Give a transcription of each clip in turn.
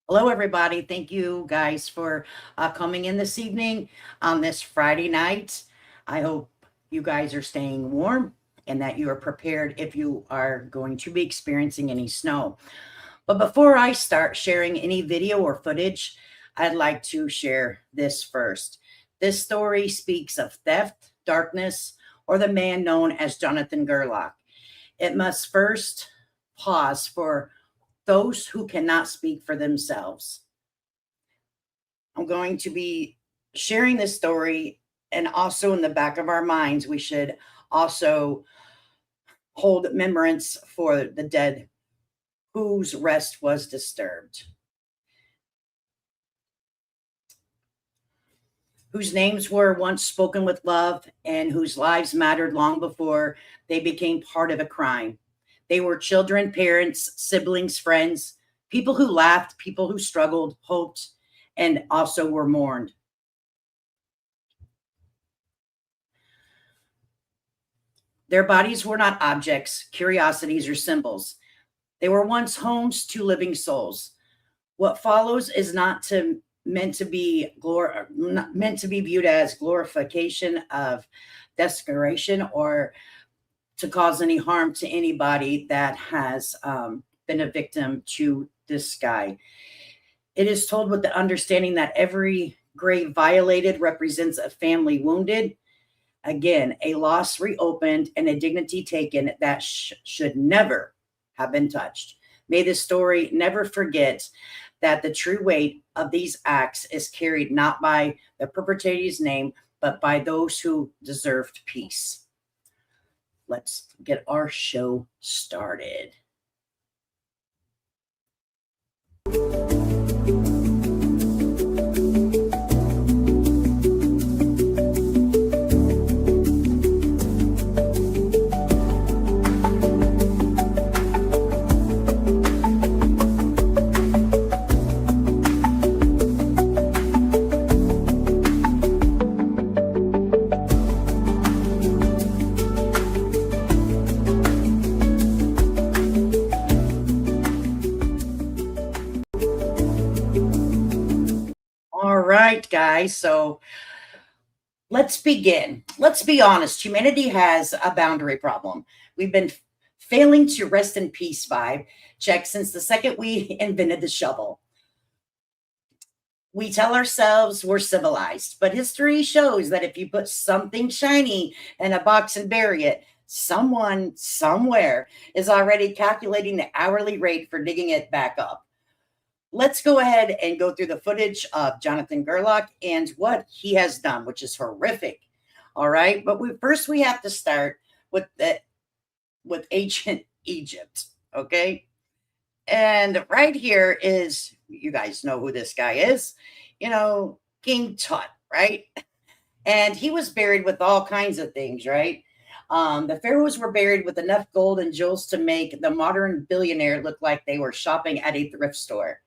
Hello, everybody. Thank you guys for coming in this evening on this Friday night. I hope you guys are staying warm and that you are prepared if you are going to be experiencing any snow. But before I start sharing any video or footage, I'd like to share this first. This story speaks of theft, darkness, or the man known as Jonathan Gerlach. It must first pause for those who cannot speak for themselves. I'm going to be sharing this story, and also in the back of our minds, we should also hold remembrance for the dead whose rest was disturbed, whose names were once spoken with love, and whose lives mattered long before they became part of a crime. They were children, parents, siblings, friends, people who laughed, people who struggled, hoped, and also were mourned. Their bodies were not objects, curiosities, or symbols. They were once homes to living souls. What follows is not to meant to be not meant to be viewed as glorification of desecration or to cause any harm to anybody that has been a victim to this guy. It is told with the understanding that every grave violated represents a family wounded, again, a loss reopened and a dignity taken that should never have been touched. May this story never forget that the true weight of these acts is carried not by the perpetrator's name, but by those who deserved peace. Let's get our show started. All right, guys. So let's begin. Let's be honest. Humanity has a boundary problem. We've been failing to rest in peace vibe check since the second we invented the shovel. We tell ourselves we're civilized, but history shows that if you put something shiny in a box and bury it, someone somewhere is already calculating the hourly rate for digging it back up. Let's go ahead and go through the footage of Jonathan Gerlach and what he has done, which is horrific. All right, but first we have to start with ancient Egypt. Okay, and right here is, you guys know who this guy is, King Tut, right? And he was buried with all kinds of things, right? The pharaohs were buried with enough gold and jewels to make the modern billionaire look like they were shopping at a thrift store.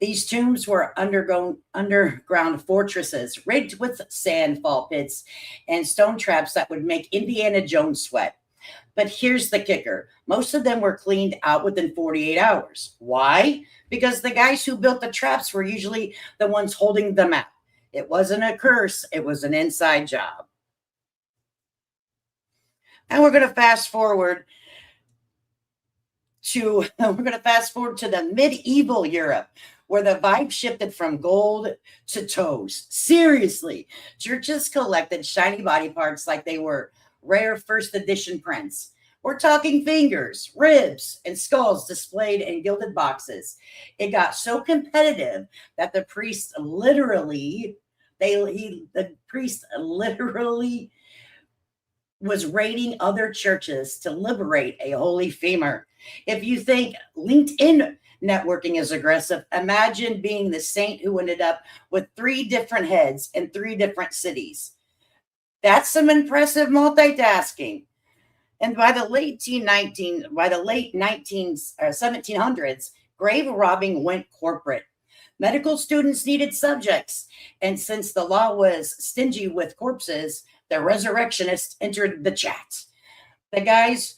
These tombs were underground fortresses rigged with sandfall pits and stone traps that would make Indiana Jones sweat. But here's the kicker: most of them were cleaned out within 48 hours. Why? Because the guys who built the traps were usually the ones holding them out. It wasn't a curse, it was an inside job. And we're going to fast forward to the medieval Europe, where the vibe shifted from gold to toes. Seriously, churches collected shiny body parts like they were rare first edition prints. We're talking fingers, ribs, and skulls displayed in gilded boxes. It got so competitive that the priest literally was raiding other churches to liberate a holy femur. If you think LinkedIn networking is aggressive, imagine being the saint who ended up with 3 different heads in 3 different cities. That's some impressive multitasking. And by the late 1700s, grave robbing went corporate. Medical students needed subjects, and since the law was stingy with corpses, the resurrectionists entered the chat. The guys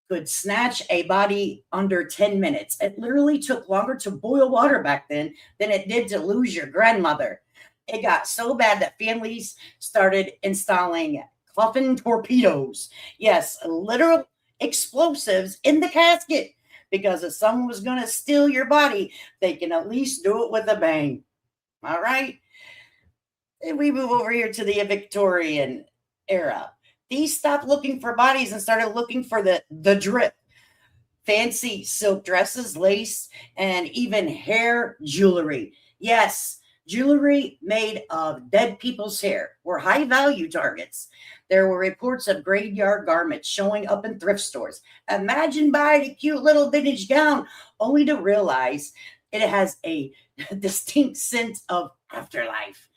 could snatch a body under 10 minutes. It literally took longer to boil water back then than it did to lose your grandmother. It got so bad that families started installing coffin torpedoes. Yes, literal explosives in the casket, because if someone was going to steal your body, they can at least do it with a bang. All right. And we move over here to the Victorian era. These stopped looking for bodies and started looking for the drip. Fancy silk dresses, lace, and even hair jewelry. Yes, jewelry made of dead people's hair were high value targets. There were reports of graveyard garments showing up in thrift stores. Imagine buying a cute little vintage gown only to realize it has a distinct sense of afterlife.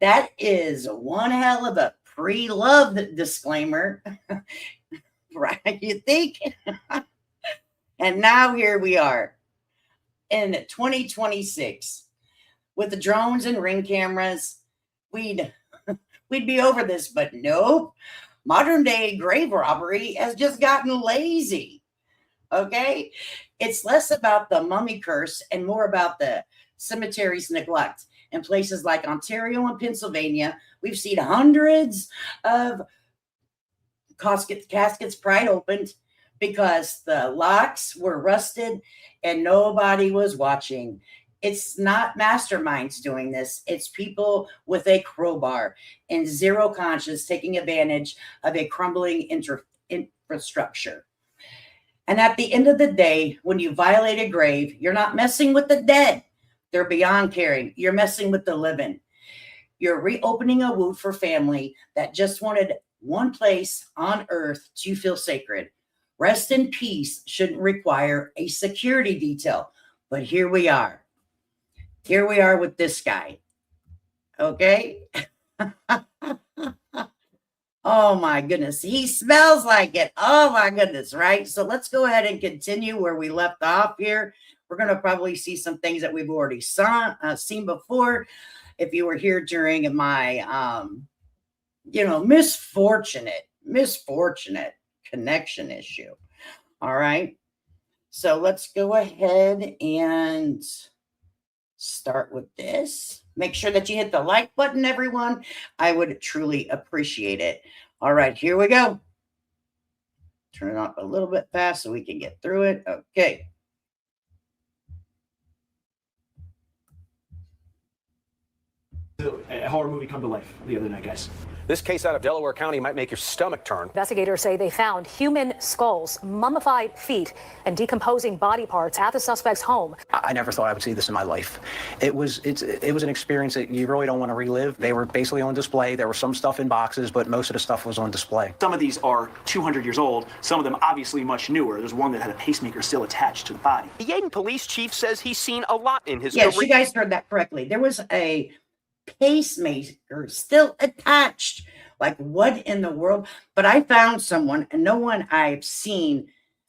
That is one hell of a pre-love disclaimer, right? You think? And now here we are in 2026 with the drones and ring cameras. We'd be over this, but nope. Modern day grave robbery has just gotten lazy. Okay? It's less about the mummy curse and more about the cemetery's neglect. In places like Ontario and Pennsylvania, we've seen hundreds of caskets pried open because the locks were rusted and nobody was watching. It's not masterminds doing this. It's people with a crowbar and zero conscience taking advantage of a crumbling infrastructure. And at the end of the day, when you violate a grave, you're not messing with the dead. They're beyond caring. You're messing with the living. You're reopening a wound for family that just wanted one place on earth to feel sacred. Rest in peace shouldn't require a security detail. But here we are. Here we are with this guy. Okay? Oh my goodness. He smells like it. Oh my goodness, right? So let's go ahead and continue where we left off here. We're going to probably see some things that we've already seen before. If you were here during my, misfortunate connection issue. All right. So let's go ahead and start with this. Make sure that you hit the like button, everyone. I would truly appreciate it. All right, here we go. Turn it up a little bit fast so we can get through it. Okay. A horror movie come to life the other night, guys. This case out of Delaware County might make your stomach turn. Investigators say they found human skulls, mummified feet, and decomposing body parts at the suspect's home. I never thought I would see this in my life. It was an experience that you really don't want to relive. They were basically on display. There was some stuff in boxes, but most of the stuff was on display. Some of these are 200 years old. Some of them obviously much newer. There's one that had a pacemaker still attached to the body. The Yeadon police chief says he's seen a lot in his Yes, you guys heard that correctly. There was a pacemaker still attached. Like, what in the world? But I found someone, and no one I've seen.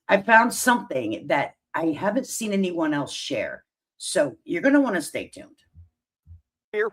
I found something that I haven't seen anyone else share. So you're going to want to stay tuned.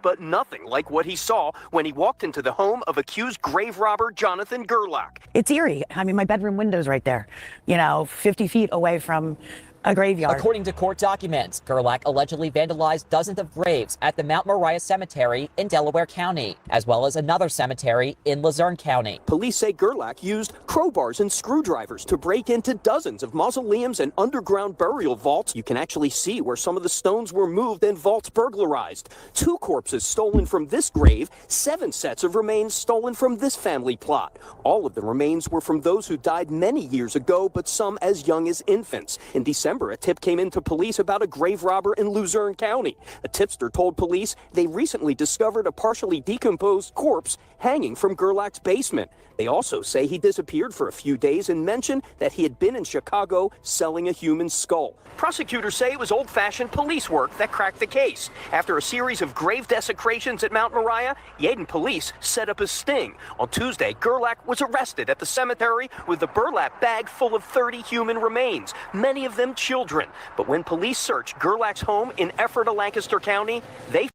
But nothing like what he saw when he walked into the home of accused grave robber Jonathan Gerlach. It's eerie. I mean, my bedroom window's right there, 50 feet away from a graveyard. According to court documents, Gerlach allegedly vandalized dozens of graves at the Mount Moriah Cemetery in Delaware County, as well as another cemetery in Luzerne County. Police say Gerlach used crowbars and screwdrivers to break into dozens of mausoleums and underground burial vaults. You can actually see where some of the stones were moved and vaults burglarized. 2 corpses stolen from this grave, 7 sets of remains stolen from this family plot. All of the remains were from those who died many years ago, but some as young as infants. In December, a tip came into police about a grave robber in Luzerne County. A tipster told police they recently discovered a partially decomposed corpse hanging from Gerlach's basement. They also say he disappeared for a few days and mentioned that he had been in Chicago selling a human skull. Prosecutors say it was old-fashioned police work that cracked the case. After a series of grave desecrations at Mount Moriah, Yeadon police set up a sting. On Tuesday, Gerlach was arrested at the cemetery with a burlap bag full of 30 human remains, many of them children. But when police searched Gerlach's home in Ephrata, Lancaster County, they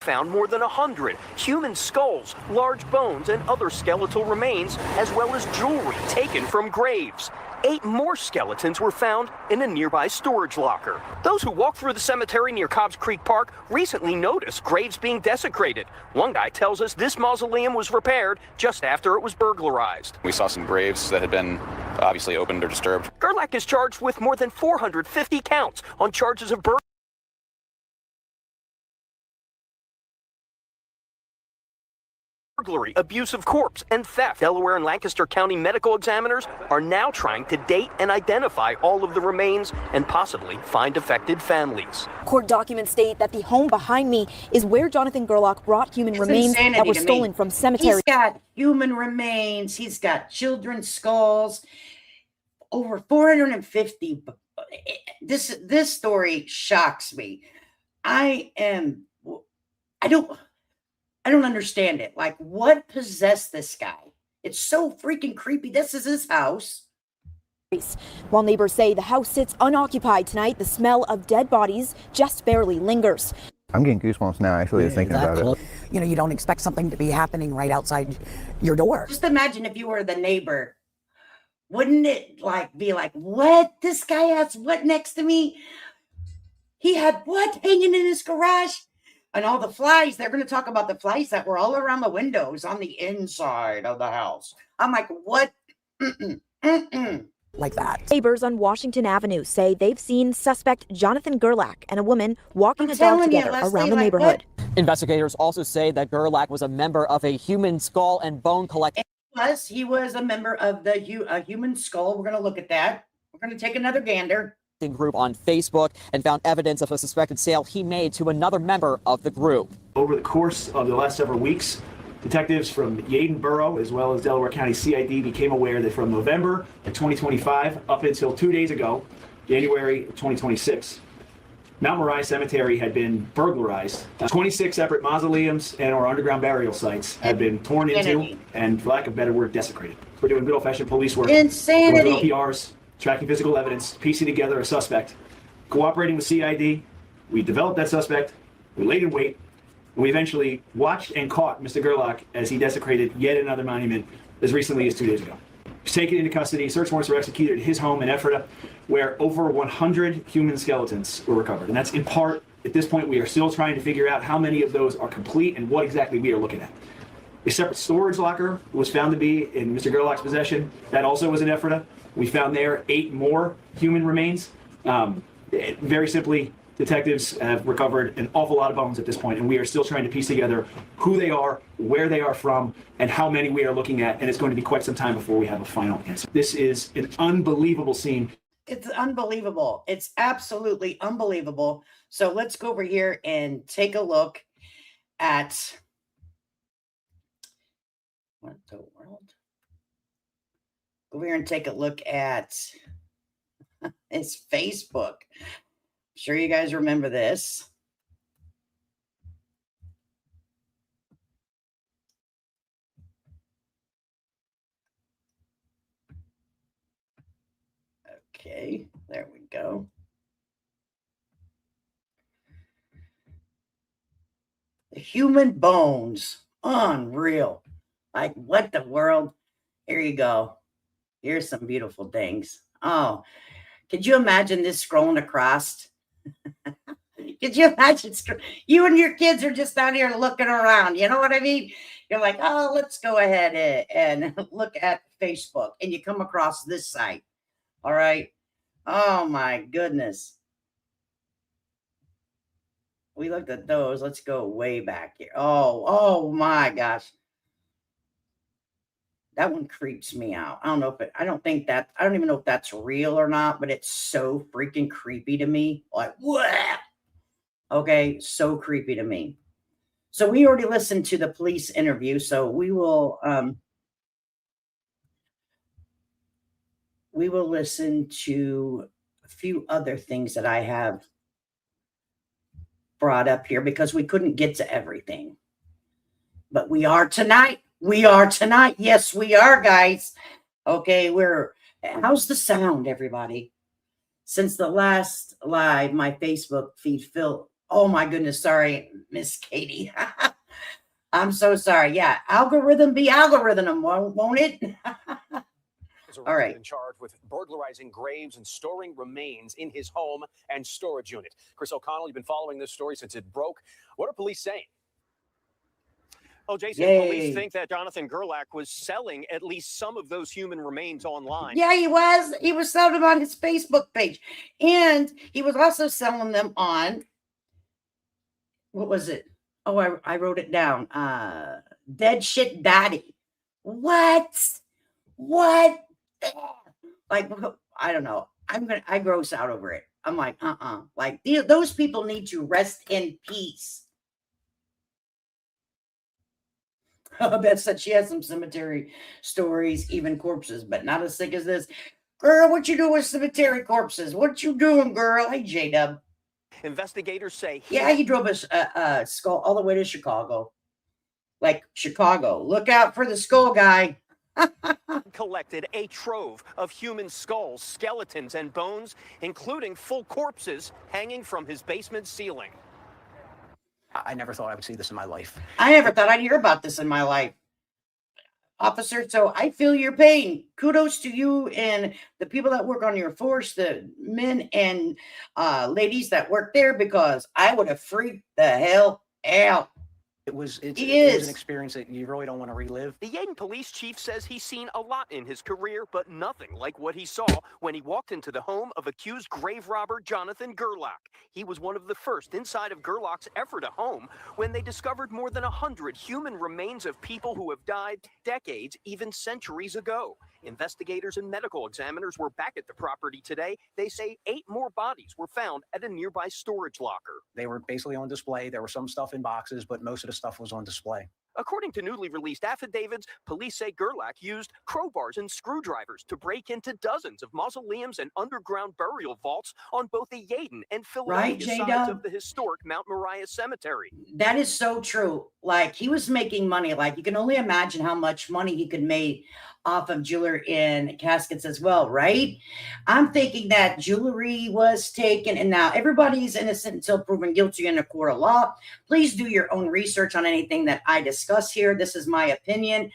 found more than 100 human skulls, large bones, and other skeletal remains, as well as jewelry taken from graves. 8 more skeletons were found in a nearby storage locker. Those who walk through the cemetery near Cobbs Creek Park recently noticed graves being desecrated. One guy tells us this mausoleum was repaired just after it was burglarized. We saw some graves that had been obviously opened or disturbed. Gerlach is charged with more than 450 counts on charges of burglary, abuse of corpse, and theft. Delaware and Lancaster County medical examiners are now trying to date and identify all of the remains and possibly find affected families. Court documents state that the home behind me is where Jonathan Gerlach brought human remains that were stolen from cemeteries. He's got human remains. He's got children's skulls. Over 450. This story shocks me. I don't understand it. Like, what possessed this guy? It's so freaking creepy. This is his house. While neighbors say the house sits unoccupied tonight, the smell of dead bodies just barely lingers. I'm getting goosebumps now, actually, thinking about it. You know, you don't expect something to be happening right outside your door. Just imagine if you were the neighbor. Wouldn't it be like, what? This guy has what next to me? He had what hanging in his garage? And all the flies, they're going to talk about the flies that were all around the windows on the inside of the house. I'm like, what? Like that. Neighbors on Washington Avenue say they've seen suspect Jonathan Gerlach and a woman walking a dog together around the neighborhood. Investigators also say that Gerlach was a member of a human skull and bone collection. He was a member of the human skull. We're going to look at that. We're going to take another gander. Group on Facebook and found evidence of a suspected sale he made to another member of the group. Over the course of the last several weeks, detectives from Yeadon Borough as well as Delaware County CID became aware that from November of 2025 up until 2 days ago, January 2026, Mount Moriah Cemetery had been burglarized. 26 separate mausoleums and or underground burial sites had been torn into and, for lack of a better word, desecrated. We're doing good old-fashioned police work. Insanity. With LPRs, tracking physical evidence, piecing together a suspect, cooperating with CID. We developed that suspect, we laid in wait, and we eventually watched and caught Mr. Gerlach as he desecrated yet another monument as recently as 2 days ago. He was taken into custody. Search warrants were executed at his home in Ephrata, where over 100 human skeletons were recovered. And that's in part, at this point, we are still trying to figure out how many of those are complete and what exactly we are looking at. A separate storage locker was found to be in Mr. Gerlach's possession. That also was in Ephrata. We found there 8 more human remains. Very simply, detectives have recovered an awful lot of bones at this point, and we are still trying to piece together who they are, where they are from, and how many we are looking at, and it's going to be quite some time before we have a final answer. This is an unbelievable scene. It's unbelievable. It's absolutely unbelievable. So let's go over here and take a look at what the world. Go over here and take a look at his Facebook. I'm sure you guys remember this. Okay, there we go. The human bones. Unreal. Like, what the world? Here you go. Here's some beautiful things. Oh, could you imagine this scrolling across? Could you imagine? You and your kids are just down here looking around. You know what I mean? You're like, oh, let's go ahead and look at Facebook. And you come across this site. All right. Oh, my goodness. We looked at those. Let's go way back here. Oh, my gosh. That one creeps me out. I don't even know if that's real or not, but it's so freaking creepy to me. Like, what? Okay, so creepy to me. So we already listened to the police interview, so we will listen to a few other things that I have brought up here because we couldn't get to everything. But we are tonight. Yes, we are, guys. Okay, how's the sound, everybody? Since the last live, my Facebook feed Oh my goodness. Sorry, Miss Katie. I'm so sorry. Yeah. Algorithm be algorithm, won't it? All right. In charge with burglarizing graves and storing remains in his home and storage unit. Chris O'Connell, you've been following this story since it broke. What are police saying? Oh, Jason, police think that Jonathan Gerlach was selling at least some of those human remains online. Yeah, he was. He was selling them on his Facebook page. And he was also selling them on, what was it? Oh, I wrote it down. Dead Shit Daddy. What? Like, I don't know. I gross out over it. I'm like, like those people need to rest in peace. Beth said she has some cemetery stories, even corpses, but not as sick as this. Girl, what you doing with cemetery corpses? What you doing, girl? Hey, J-Dub. Investigators say he drove a skull all the way to Chicago. Like Chicago. Look out for the skull guy. collected a trove of human skulls, skeletons, and bones, including full corpses hanging from his basement ceiling. I never thought I would see this in my life. I never thought I'd hear about this in my life, officer. So I feel your pain. Kudos to you and the people that work on your force, the men and ladies that work there, because I would have freaked the hell out. It was an experience that you really don't want to relive. The Yeadon police chief says he's seen a lot in his career, but nothing like what he saw when he walked into the home of accused grave robber Jonathan Gerlach. He was one of the first inside of Gerlach's Ephrata home when they discovered more than 100 human remains of people who have died decades, even centuries ago. Investigators and medical examiners were back at the property today. They say 8 more bodies were found at a nearby storage locker. They were basically on display. There was some stuff in boxes, but most of the stuff was on display. According to newly released affidavits, police say Gerlach used crowbars and screwdrivers to break into dozens of mausoleums and underground burial vaults on both the Yeadon and Philadelphia sides of the historic Mount Moriah Cemetery. That is so true. Like, he was making money. Like, you can only imagine how much money he could make off of jewelry and caskets as well, right? I'm thinking that jewelry was taken, and now everybody's innocent until proven guilty in a court of law. Please do your own research on anything that I discuss here. This is my opinion.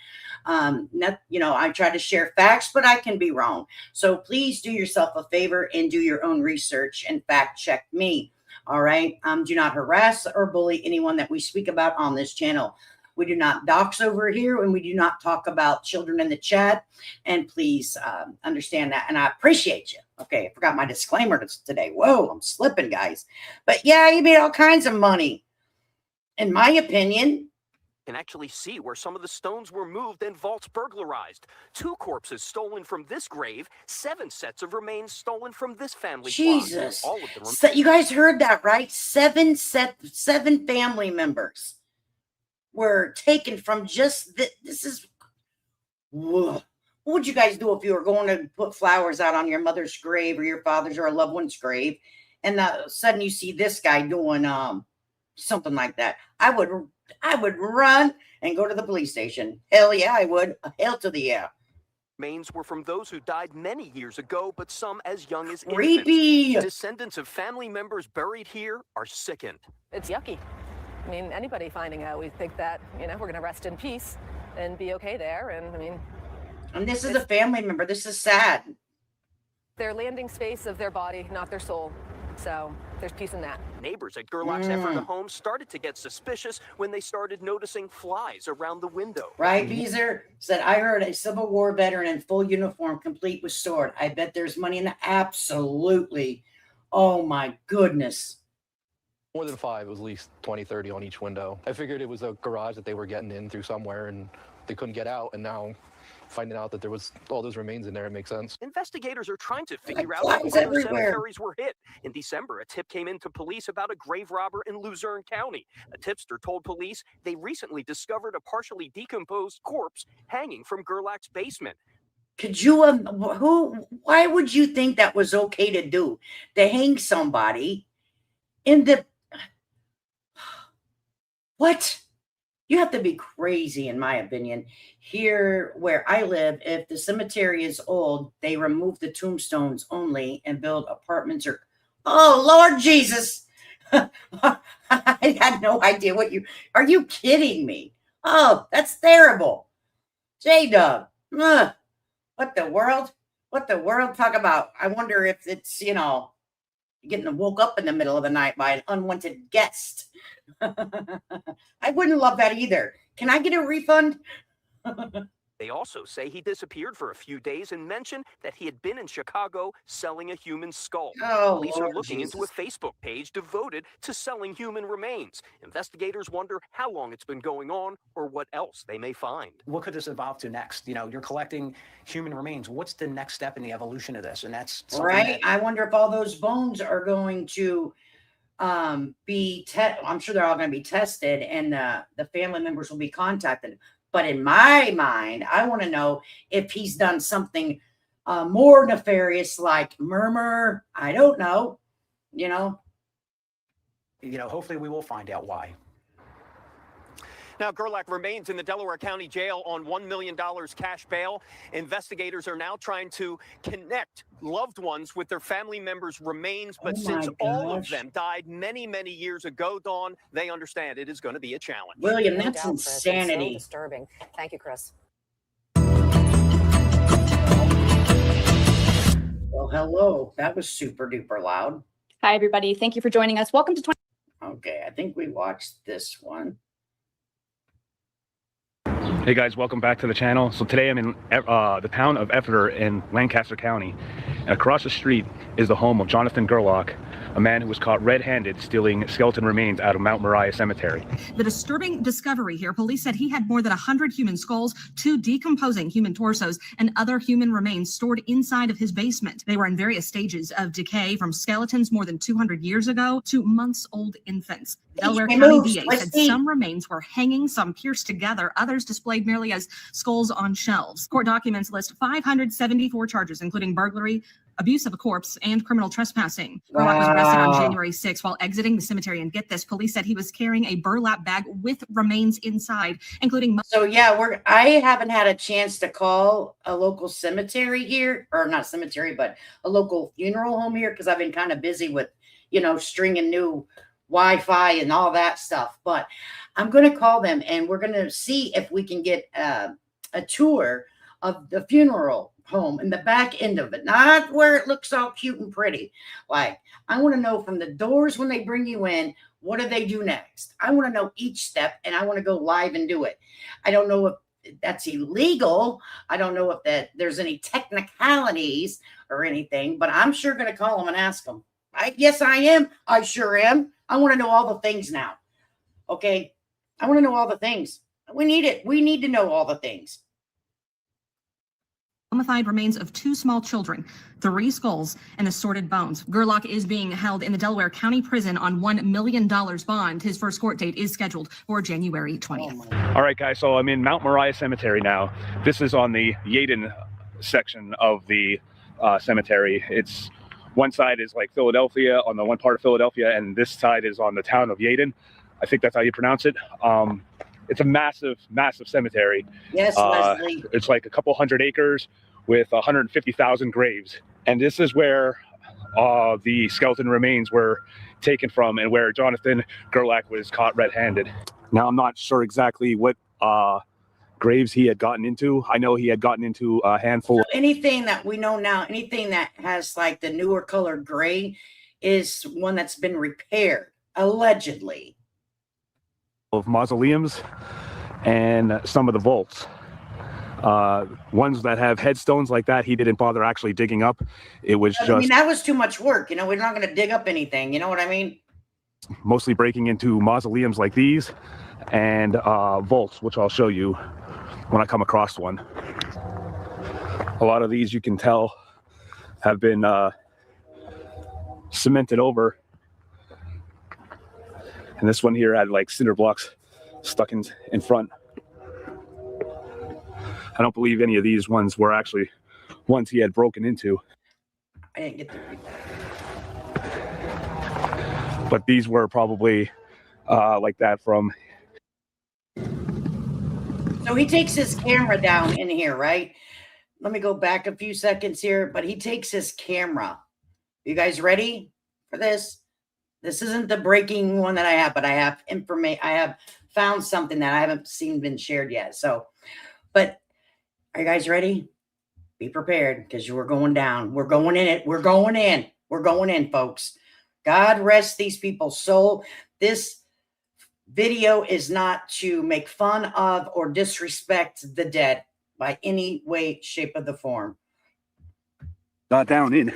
I try to share facts, but I can be wrong. So please do yourself a favor and do your own research and fact check me. All right. Do not harass or bully anyone that we speak about on this channel. We do not dox over here, and we do not talk about children in the chat. And please understand that. And I appreciate you. Okay, I forgot my disclaimer today. Whoa, I'm slipping, guys. But yeah, he made all kinds of money, in my opinion. Can actually see where some of the stones were moved and vaults burglarized. 2 corpses stolen from this grave, 7 sets of remains stolen from this family. Jesus. All of them. So you guys heard that, right? 7 family members were taken from just this is, whoa. What would you guys do if you were going to put flowers out on your mother's grave or your father's or a loved one's grave, and all of a sudden you see this guy doing something like that? I would run and go to the police station. Hell yeah, I would. Hell to the yeah. Remains were from those who died many years ago, but some as young as creepy. Infants. Descendants of family members buried here are sickened. It's yucky. I mean, anybody finding out, we think that, we're going to rest in peace and be okay there. And and this is a family member. This is sad. Their landing space of their body, not their soul. So there's peace in that. Neighbors at Gerlach's Ephrata home started to get suspicious when they started noticing flies around the window. Right, Beezer said, I heard a Civil War veteran in full uniform, complete with sword. I bet there's money in that. Absolutely. Oh my goodness. More than 5, it was at least 20, 30 on each window. I figured it was a garage that they were getting in through somewhere and they couldn't get out, and now finding out that there was all those remains in there, it makes sense. Investigators are trying to figure out how cemeteries were hit. In December, a tip came into police about a grave robber in Luzerne County. A tipster told police they recently discovered a partially decomposed corpse hanging from Gerlach's basement. Could you, why would you think that was okay to do? To hang somebody in the, what? You have to be crazy, in my opinion. Here where I live, if the cemetery is old, they remove the tombstones only and build apartments or, oh, Lord Jesus. I had no idea are you kidding me? Oh, that's terrible. J-Dub. What the world? What the world? Talk about, I wonder if it's, getting woke up in the middle of the night by an unwanted guest. I wouldn't love that either. Can I get a refund? They also say he disappeared for a few days and mentioned that he had been in Chicago selling a human skull. Oh, Police Lord are looking Jesus. into a Facebook page devoted to selling human remains. Investigators wonder how long it's been going on or what else they may find. What could this evolve to next? You're collecting human remains. What's the next step in the evolution of this? And that's something Right. I wonder if all those bones are going to I'm sure they're all going to be tested, and the family members will be contacted. But in my mind, I want to know if he's done something more nefarious, like murmur. I don't know. Hopefully we will find out why. Now, Gerlach remains in the Delaware County Jail on $1 million cash bail. Investigators are now trying to connect loved ones with their family members' remains. But since all of them died many, many years ago, Dawn, they understand it is going to be a challenge. William, No that's doubt, Chris. It's so insanity. disturbing. Thank you, Chris. Well, hello. That was super duper loud. Hi, everybody. Thank you for joining us. Welcome to Okay, I think we watched this one. Hey guys, welcome back to the channel. So today I'm in the town of Ephrata in Lancaster County. And across the street is the home of Jonathan Gerlach, a man who was caught red-handed stealing skeleton remains out of Mount Moriah Cemetery. The disturbing discovery here, police said he had more than 100 human skulls, 2 decomposing human torsos, and other human remains stored inside of his basement. They were in various stages of decay, from skeletons more than 200 years ago to months-old infants. Delaware County DA said some remains were hanging, some pierced together, others displayed merely as skulls on shelves. Court documents list 574 charges, including burglary, abuse of a corpse, and criminal trespassing. Gerlach was arrested on January 6th while exiting the cemetery. And get this, police said he was carrying a burlap bag with remains inside, including... So yeah, I haven't had a chance to call a local cemetery here, or not cemetery, but a local funeral home here, because I've been kind of busy with, stringing new Wi-Fi and all that stuff. But I'm going to call them, and we're going to see if we can get a tour of the funeral home in the back end of it, not where it looks all cute and pretty. Like, I want to know from the doors when they bring you in, what do they do next? I want to know each step, and I want to go live and do it. I don't know if that's illegal. I don't know if there's any technicalities or anything, but I'm sure going to call them and ask them. Yes, I am. I sure am. I want to know all the things now. Okay. I want to know all the things. We need it. We need to know all the things. Mummified remains of 2 small children, 3 skulls, and assorted bones. Gerlach is being held in the Delaware County Prison on $1 million bond. His first court date is scheduled for January 20th. All right, guys, so I'm in Mount Moriah Cemetery now. This is on the Yaden section of the cemetery. It's one side is like Philadelphia, on the one part of Philadelphia, and this side is on the town of Yaden. I think that's how you pronounce it. It's a massive, massive cemetery. Yes, Leslie. It's like a couple hundred acres with 150,000 graves. And this is where the skeleton remains were taken from, and where Jonathan Gerlach was caught red-handed. Now, I'm not sure exactly what graves he had gotten into. I know he had gotten into a handful. So anything that we know now, anything that has like the newer color gray is one that's been repaired, allegedly. Of mausoleums and some of the vaults. Ones that have headstones like that, he didn't bother actually digging up. It was just... I mean, that was too much work. We're not going to dig up anything. You know what I mean? Mostly breaking into mausoleums like these and vaults, which I'll show you when I come across one. A lot of these, you can tell, have been cemented over. And this one here had like cinder blocks stuck in front. I don't believe any of these ones were actually ones he had broken into. I didn't get the... But these were probably like that from... So he takes his camera down in here, right? Let me go back a few seconds here, but he takes his camera. You guys ready for this? This isn't the breaking one that I have, but I have information. I have found something that I haven't seen been shared yet. So, but are you guys ready? Be prepared because we're going down. We're going in it. We're going in. We're going in, folks. God rest these people's soul. This video is not to make fun of or disrespect the dead by any way, shape, of the form. Got down in.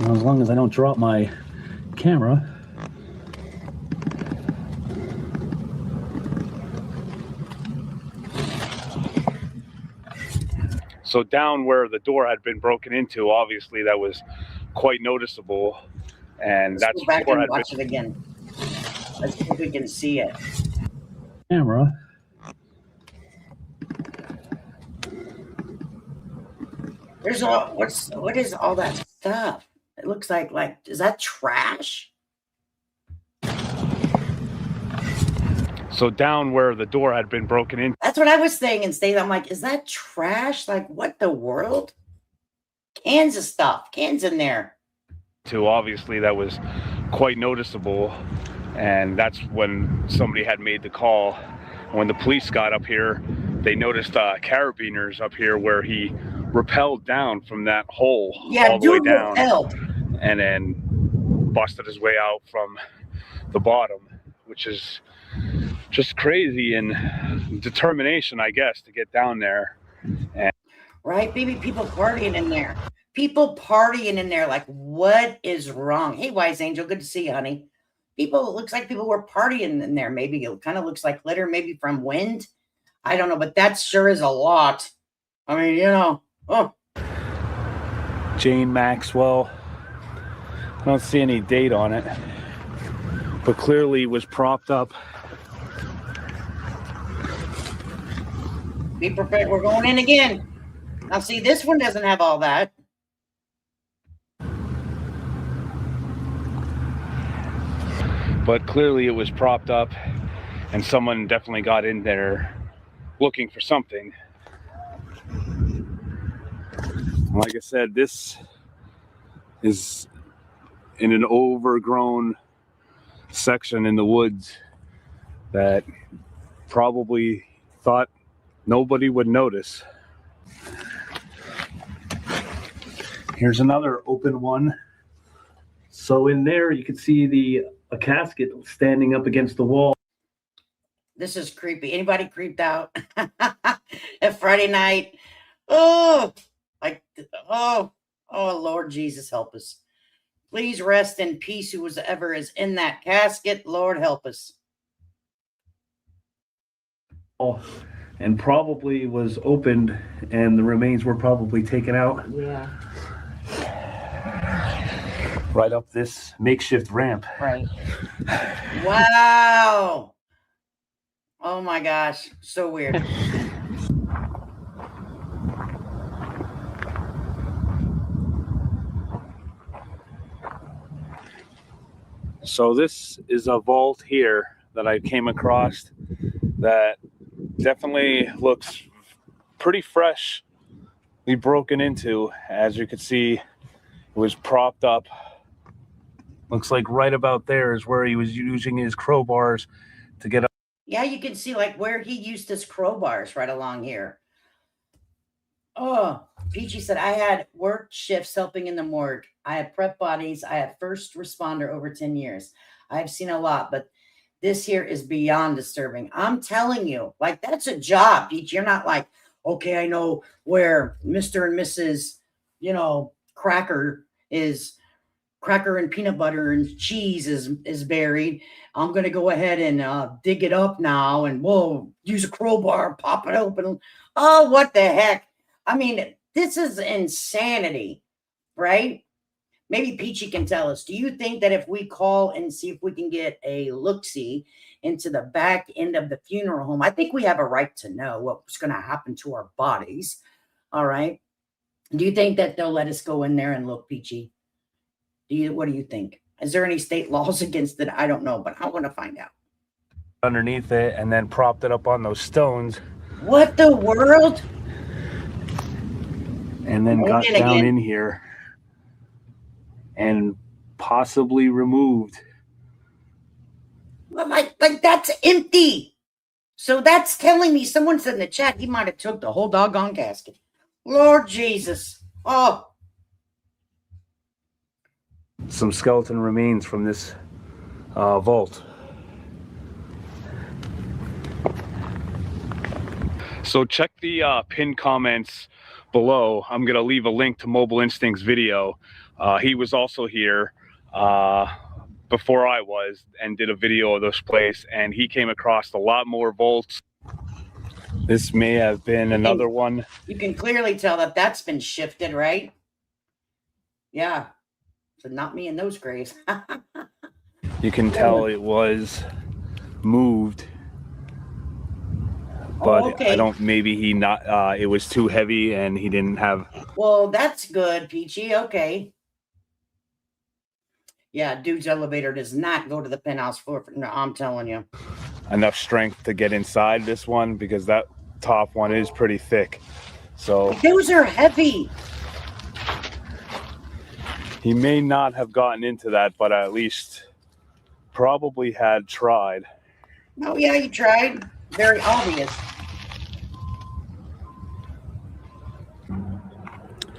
Well, as long as I don't drop my camera. So down where the door had been broken into, obviously that was quite noticeable, and Let's go back and watch it again. Let's see if we can see it. Camera. There's all what is all that stuff? It looks like is that trash? So down where the door had been broken in. That's what I was saying and saying. I'm like, is that trash? Like, what the world? Cans of stuff, cans in there. To obviously that was quite noticeable, and that's when somebody had made the call. When the police got up here, they noticed carabiners up here where he rappelled down from that hole all the way down, and then busted his way out from the bottom, which is just crazy and determination, I guess, to get down there. And right, baby, people partying in there. People partying in there. Like, what is wrong? Hey, Wise Angel, good to see you, honey. People, it looks like people were partying in there. Maybe it kind of looks like litter, maybe from wind. I don't know, but that sure is a lot. I mean, you know. Oh. Jane Maxwell. I don't see any date on it, but clearly was propped up. Be prepared. We're going in again. Now, see, this one doesn't have all that. But clearly it was propped up, and someone definitely got in there looking for something. Like I said, this is in an overgrown section in the woods that probably thought nobody would notice. Here's another open one. So in there you can see a casket standing up against the wall. This is creepy. Anybody creeped out at Friday night? Oh, Lord Jesus, help us. Please rest in peace, whoever is in that casket. Lord, help us. And probably was opened, and the remains were probably taken out. Yeah. Right up this makeshift ramp. Right. Wow. Oh my gosh. So weird. So this is a vault here that I came across that definitely looks pretty freshly broken into. As you can see, it was propped up. Looks like right about there is where he was using his crowbars to get up. Yeah, you can see like where he used his crowbars right along here. Oh, Peachy said, I had work shifts helping in the morgue. I had prep bodies. I had first responder over 10 years. I've seen a lot, but this here is beyond disturbing. I'm telling you, like, that's a job, Peachy. You're not like, okay, I know where Mr. and Mrs., Cracker and peanut butter and cheese is buried. I'm going to go ahead and dig it up now and whoa, use a crowbar, pop it open. Oh, what the heck? I mean, this is insanity, right? Maybe Peachy can tell us. Do you think that if we call and see if we can get a look-see into the back end of the funeral home, I think we have a right to know what's going to happen to our bodies. All right. Do you think that they'll let us go in there and look, Peachy? What do you think? Is there any state laws against it? I don't know, but I want to find out. Underneath it and then propped it up on those stones. What the world? And then got down in here and possibly removed. Well, like that's empty. So that's telling me, someone said in the chat, he might have took the whole doggone casket. Lord Jesus. Oh. Some skeleton remains from this vault. So check the pinned comments below. I'm going to leave a link to Mobile Instinct's video. He was also here before I was and did a video of this place, and he came across a lot more vaults. This may have been another one. You can clearly tell that that's been shifted, right? Yeah. So not me in those graves. You can tell it was moved. But okay. I don't, maybe he not, it was too heavy and he didn't have. Well, that's good, Peachy. Okay. Yeah, dude's elevator does not go to the penthouse floor. No, I'm telling you. Enough strength to get inside this one because that top one is pretty thick. So those are heavy. He may not have gotten into that, but at least probably had tried. Oh, yeah, he tried. Very obvious.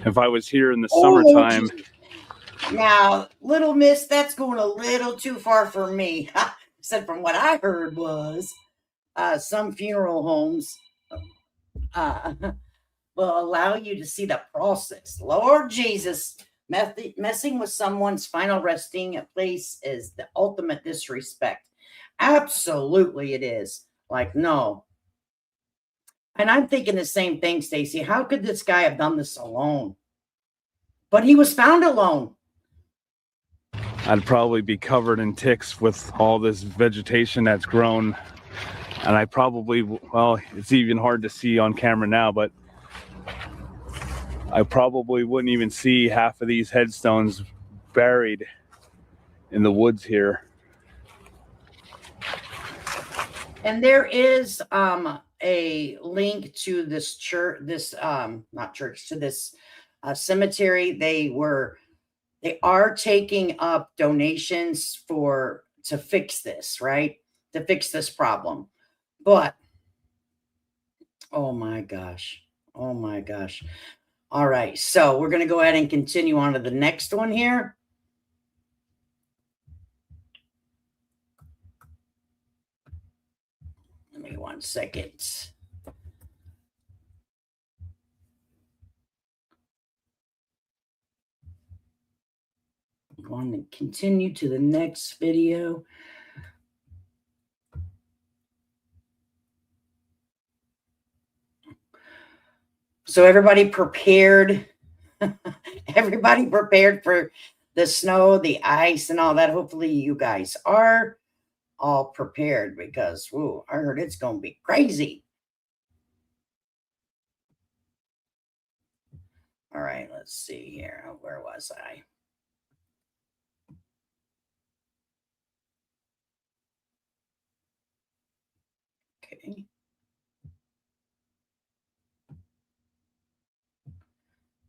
If I was here in the summertime. Now, little miss, that's going a little too far for me. Said from what I heard was some funeral homes will allow you to see the process. Lord Jesus, messing with someone's final resting place is the ultimate disrespect. Absolutely it is. Like, no. And I'm thinking the same thing, Stacy. How could this guy have done this alone? But he was found alone. I'd probably be covered in ticks with all this vegetation that's grown. And I probably, well, it's even hard to see on camera now, but I probably wouldn't even see half of these headstones buried in the woods here. And there is a link to this church, not church, to this cemetery. They are taking up donations to fix this, right? To fix this problem. But oh my gosh. Oh my gosh. All right. So we're going to go ahead and continue on to the next one here. Give me 1 second. I'm going to continue to the next video. So everybody prepared. Everybody prepared for the snow, the ice, and all that. Hopefully you guys are all prepared because, whoa, I heard it's going to be crazy. All right, let's see here. Where was I? Okay.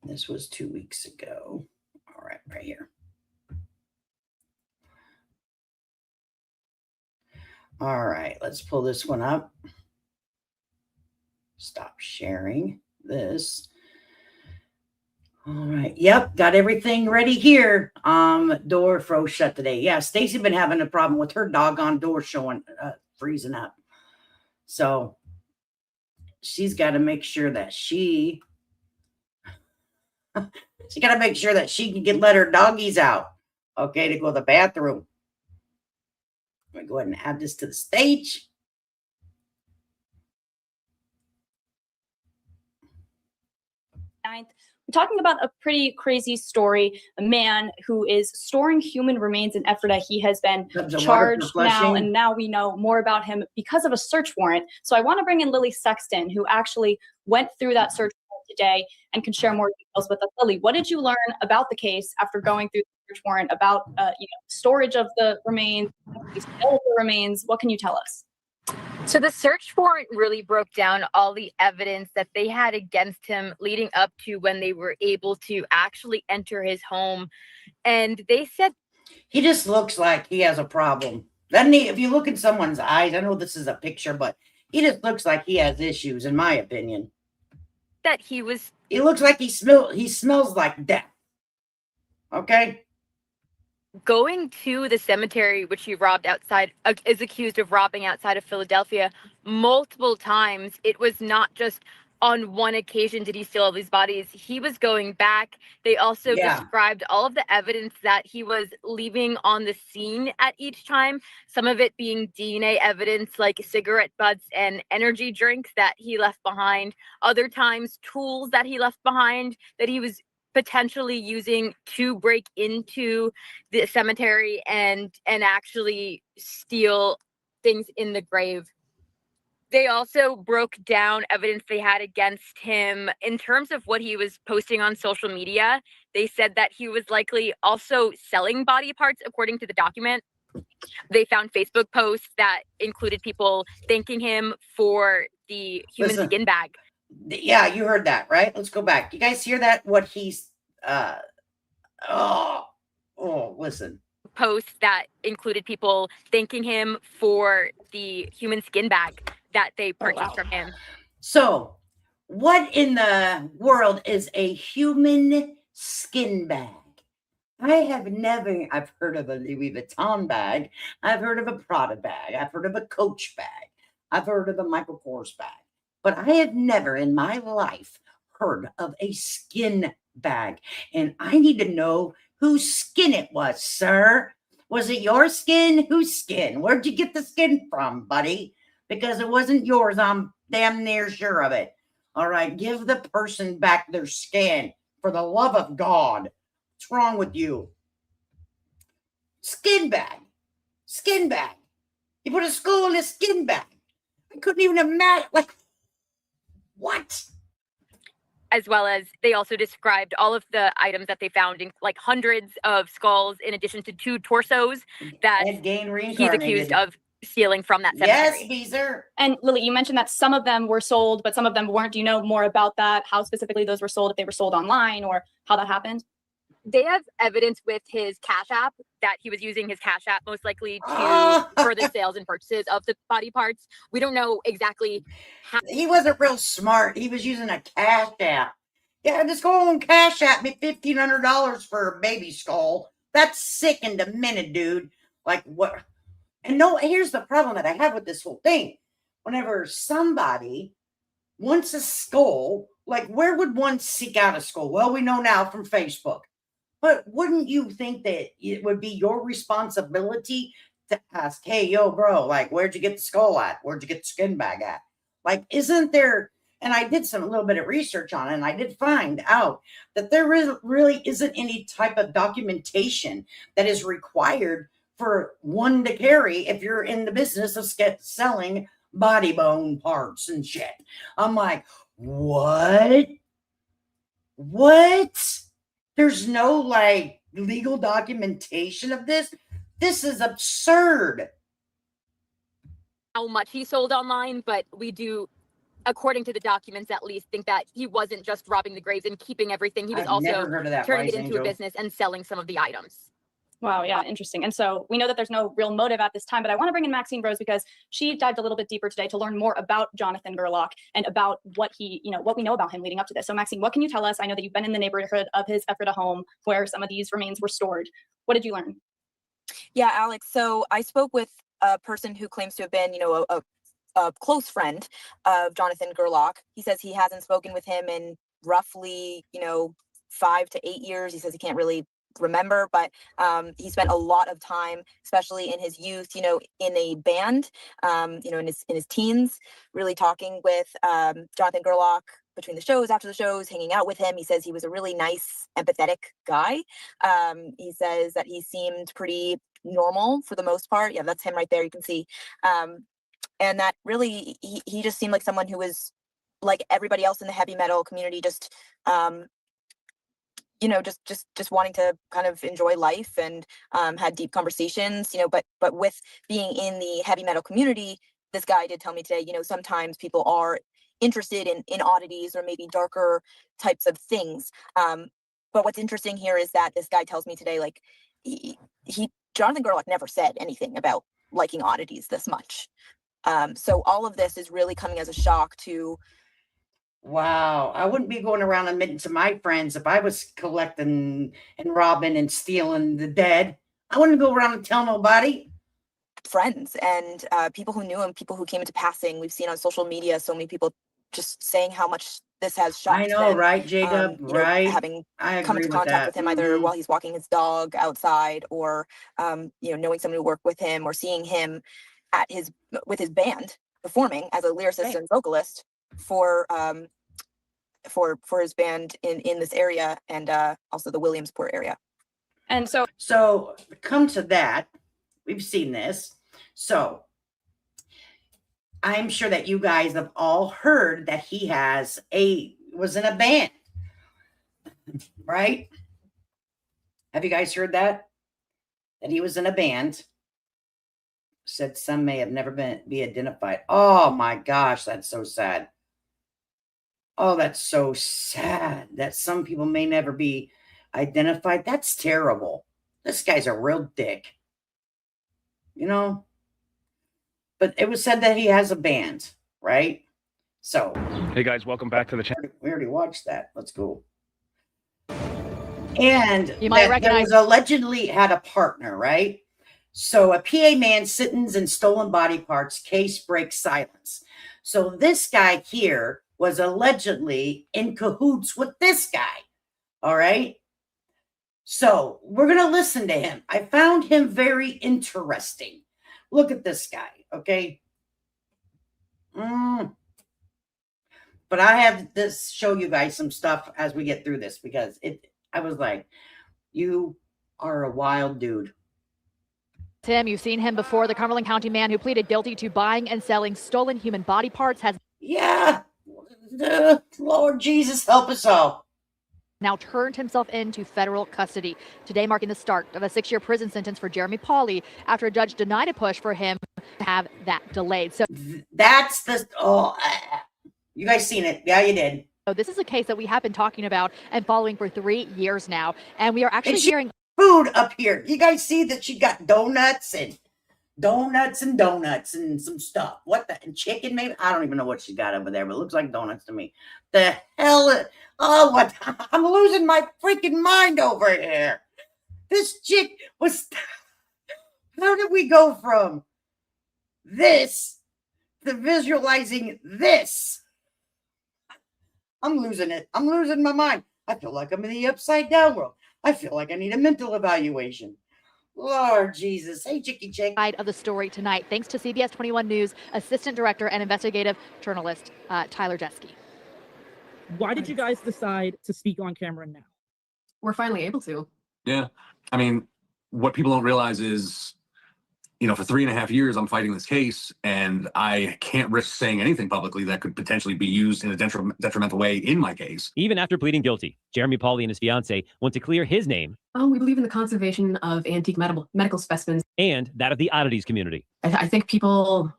This was 2 weeks ago. All right, right here. All right, let's pull this one up. Stop sharing this. All right. Yep, got everything ready here. Door froze shut today. Yeah, Stacy been having a problem with her doggone door freezing up. So she's got to make sure that she got to make sure that she can let her doggies out. Okay, to go to the bathroom. Let me go ahead and add this to the stage. We're talking about a pretty crazy story. A man who is storing human remains in Ephrata. He has been charged now, and now we know more about him because of a search warrant. So I want to bring in Lily Sexton, who actually went through that search warrant today and can share more details with us. Lily, what did you learn about the case after going through the search warrant, about storage of the remains, the remains? What can you tell us? So the search warrant really broke down all the evidence that they had against him leading up to when they were able to actually enter his home. And they said He just looks like he has a problem. Doesn't he? If you look in someone's eyes, I know this is a picture, but he just looks like he has issues, in my opinion. That he looks like he smells like death. Okay? going to the cemetery, which he robbed outside, is accused of robbing outside of Philadelphia multiple times. It was not just on one occasion did he steal all these bodies. He was going back. They also described all of the evidence that he was leaving on the scene at each time. Some of it being DNA evidence like cigarette butts and energy drinks that he left behind. Other times, tools that he left behind that he was potentially using to break into the cemetery and actually steal things in the grave. They also broke down evidence they had against him in terms of what he was posting on social media. They said that he was likely also selling body parts, according to the document. They found Facebook posts that included people thanking him for the human skin bag. Yeah, you heard that, right? Let's go back. You guys hear that? What he's listen. Posts that included people thanking him for the human skin bag that they purchased from him. So, what in the world is a human skin bag? I've heard of a Louis Vuitton bag. I've heard of a Prada bag. I've heard of a Coach bag. I've heard of a Michael Kors bag. But I have never in my life heard of a skin bag. And I need to know whose skin it was, sir. Was it your skin? Whose skin? Where'd you get the skin from, buddy? Because it wasn't yours. I'm damn near sure of it. All right, give the person back their skin for the love of God. What's wrong with you? Skin bag. Skin bag. You put a skull in a skin bag. I couldn't even imagine. Like, what? As well as they also described all of the items that they found, in like hundreds of skulls, in addition to 2 torsos that he's accused of stealing from that cemetery. Yes, Beezer. And Lily, you mentioned that some of them were sold, but some of them weren't. Do you know more about that? How specifically those were sold, if they were sold online or how that happened? They have evidence with his Cash App that he was using his Cash App most likely to further sales and purchases of the body parts. We don't know exactly how. He wasn't real smart. He was using a Cash App. Yeah, just go on Cash App me $1,500 for a baby skull. That's sick in the minute, dude. Like, what? And no, here's the problem that I have with this whole thing. Whenever somebody wants a skull, like, where would one seek out a skull? Well, we know now from Facebook. But wouldn't you think that it would be your responsibility to ask, hey, yo, bro, like, where'd you get the skull at? Where'd you get the skin bag at? Like, isn't there, and I did a little bit of research on it, and I did find out that there really isn't any type of documentation that is required for one to carry if you're in the business of selling body bone parts and shit. I'm like, what? There's no like legal documentation of this. This is absurd. How much he sold online, but we do, according to the documents at least, think that he wasn't just robbing the graves and keeping everything. He was also turning it into a business and selling some of the items. Wow, yeah, interesting. And so we know that there's no real motive at this time, but I want to bring in Maxine Rose because she dived a little bit deeper today to learn more about Jonathan Gerlach and about what he, what we know about him leading up to this. So Maxine, what can you tell us? I know that you've been in the neighborhood of his Ephrata home where some of these remains were stored. What did you learn? Yeah, Alex. So I spoke with a person who claims to have been, a close friend of Jonathan Gerlach. He says he hasn't spoken with him in roughly, 5 to 8 years. He says he can't really remember, but he spent a lot of time, especially in his youth, in a band, in his teens, really talking with Jonathan Gerlach between the shows, after the shows, hanging out with him. He says he was a really nice, empathetic guy. He says that he seemed pretty normal for the most part. Yeah, that's him right there. You can see. And that really, he just seemed like someone who was like everybody else in the heavy metal community, just just wanting to kind of enjoy life and had deep conversations, but with being in the heavy metal community, this guy did tell me today, sometimes people are interested in oddities or maybe darker types of things. But what's interesting here is that this guy tells me today, like, Jonathan Gerlach never said anything about liking oddities this much. So all of this is really coming as a shock to. Wow, I wouldn't be going around admitting to my friends if I was collecting and robbing and stealing the dead. I wouldn't go around and tell nobody. Friends and people who knew him, people who came into passing. We've seen on social media so many people just saying how much this has shocked I know, them. right, Jacob? Right. Having come into contact with him either while he's walking his dog outside or, knowing someone who worked with him or seeing him with his band performing as a lyricist and vocalist for his band in this area and also the Williamsport area. And so come to that, we've seen this. So I'm sure that you guys have all heard that he was in a band, right? Have you guys heard that? That he was in a band. Said some may have never be identified. Oh my gosh, that's so sad. Oh, that's so sad that some people may never be identified. That's terrible. This guy's a real dick. But it was said that he has a band, right? So. Hey guys, welcome back to the channel. We already watched that. Let's go. And you might recognize there was allegedly had a partner, right? So a PA man sittings in stolen body parts, case breaks silence. So this guy here was allegedly in cahoots with this guy. All right. So we're going to listen to him. I found him very interesting. Look at this guy. Okay. But I have to show you guys some stuff as we get through this because I was like, you are a wild dude. Tim, you've seen him before. The Cumberland County man who pleaded guilty to buying and selling stolen human body parts has. Yeah. Lord Jesus, help us all. Now turned himself into federal custody. Today marking the start of a 6-year prison sentence for Jeremy Pauley after a judge denied a push for him to have that delayed. So that's you guys seen it. Yeah, you did. So this is a case that we have been talking about and following for 3 years now. And we are actually hearing food up here. You guys see that she got donuts and some stuff. What the and chicken maybe? I don't even know what she got over there, but it looks like donuts to me. The hell? Oh, what? I'm losing my freaking mind over here. This chick was. How did we go from this to visualizing this? I'm losing it. I'm losing my mind. I feel like I'm in the upside down world. I feel like I need a mental evaluation. Lord Jesus. Hey, Chicky Chick. Side of the story tonight, thanks to CBS 21 News Assistant Director and Investigative Journalist Tyler Jeske. Why did you guys decide to speak on camera now? We're finally able to. Yeah. I mean, what people don't realize is, for 3.5 years, I'm fighting this case, and I can't risk saying anything publicly that could potentially be used in a detrimental way in my case. Even after pleading guilty, Jeremy Pauley and his fiance want to clear his name. We believe in the conservation of antique medical specimens. And that of the oddities community. I think people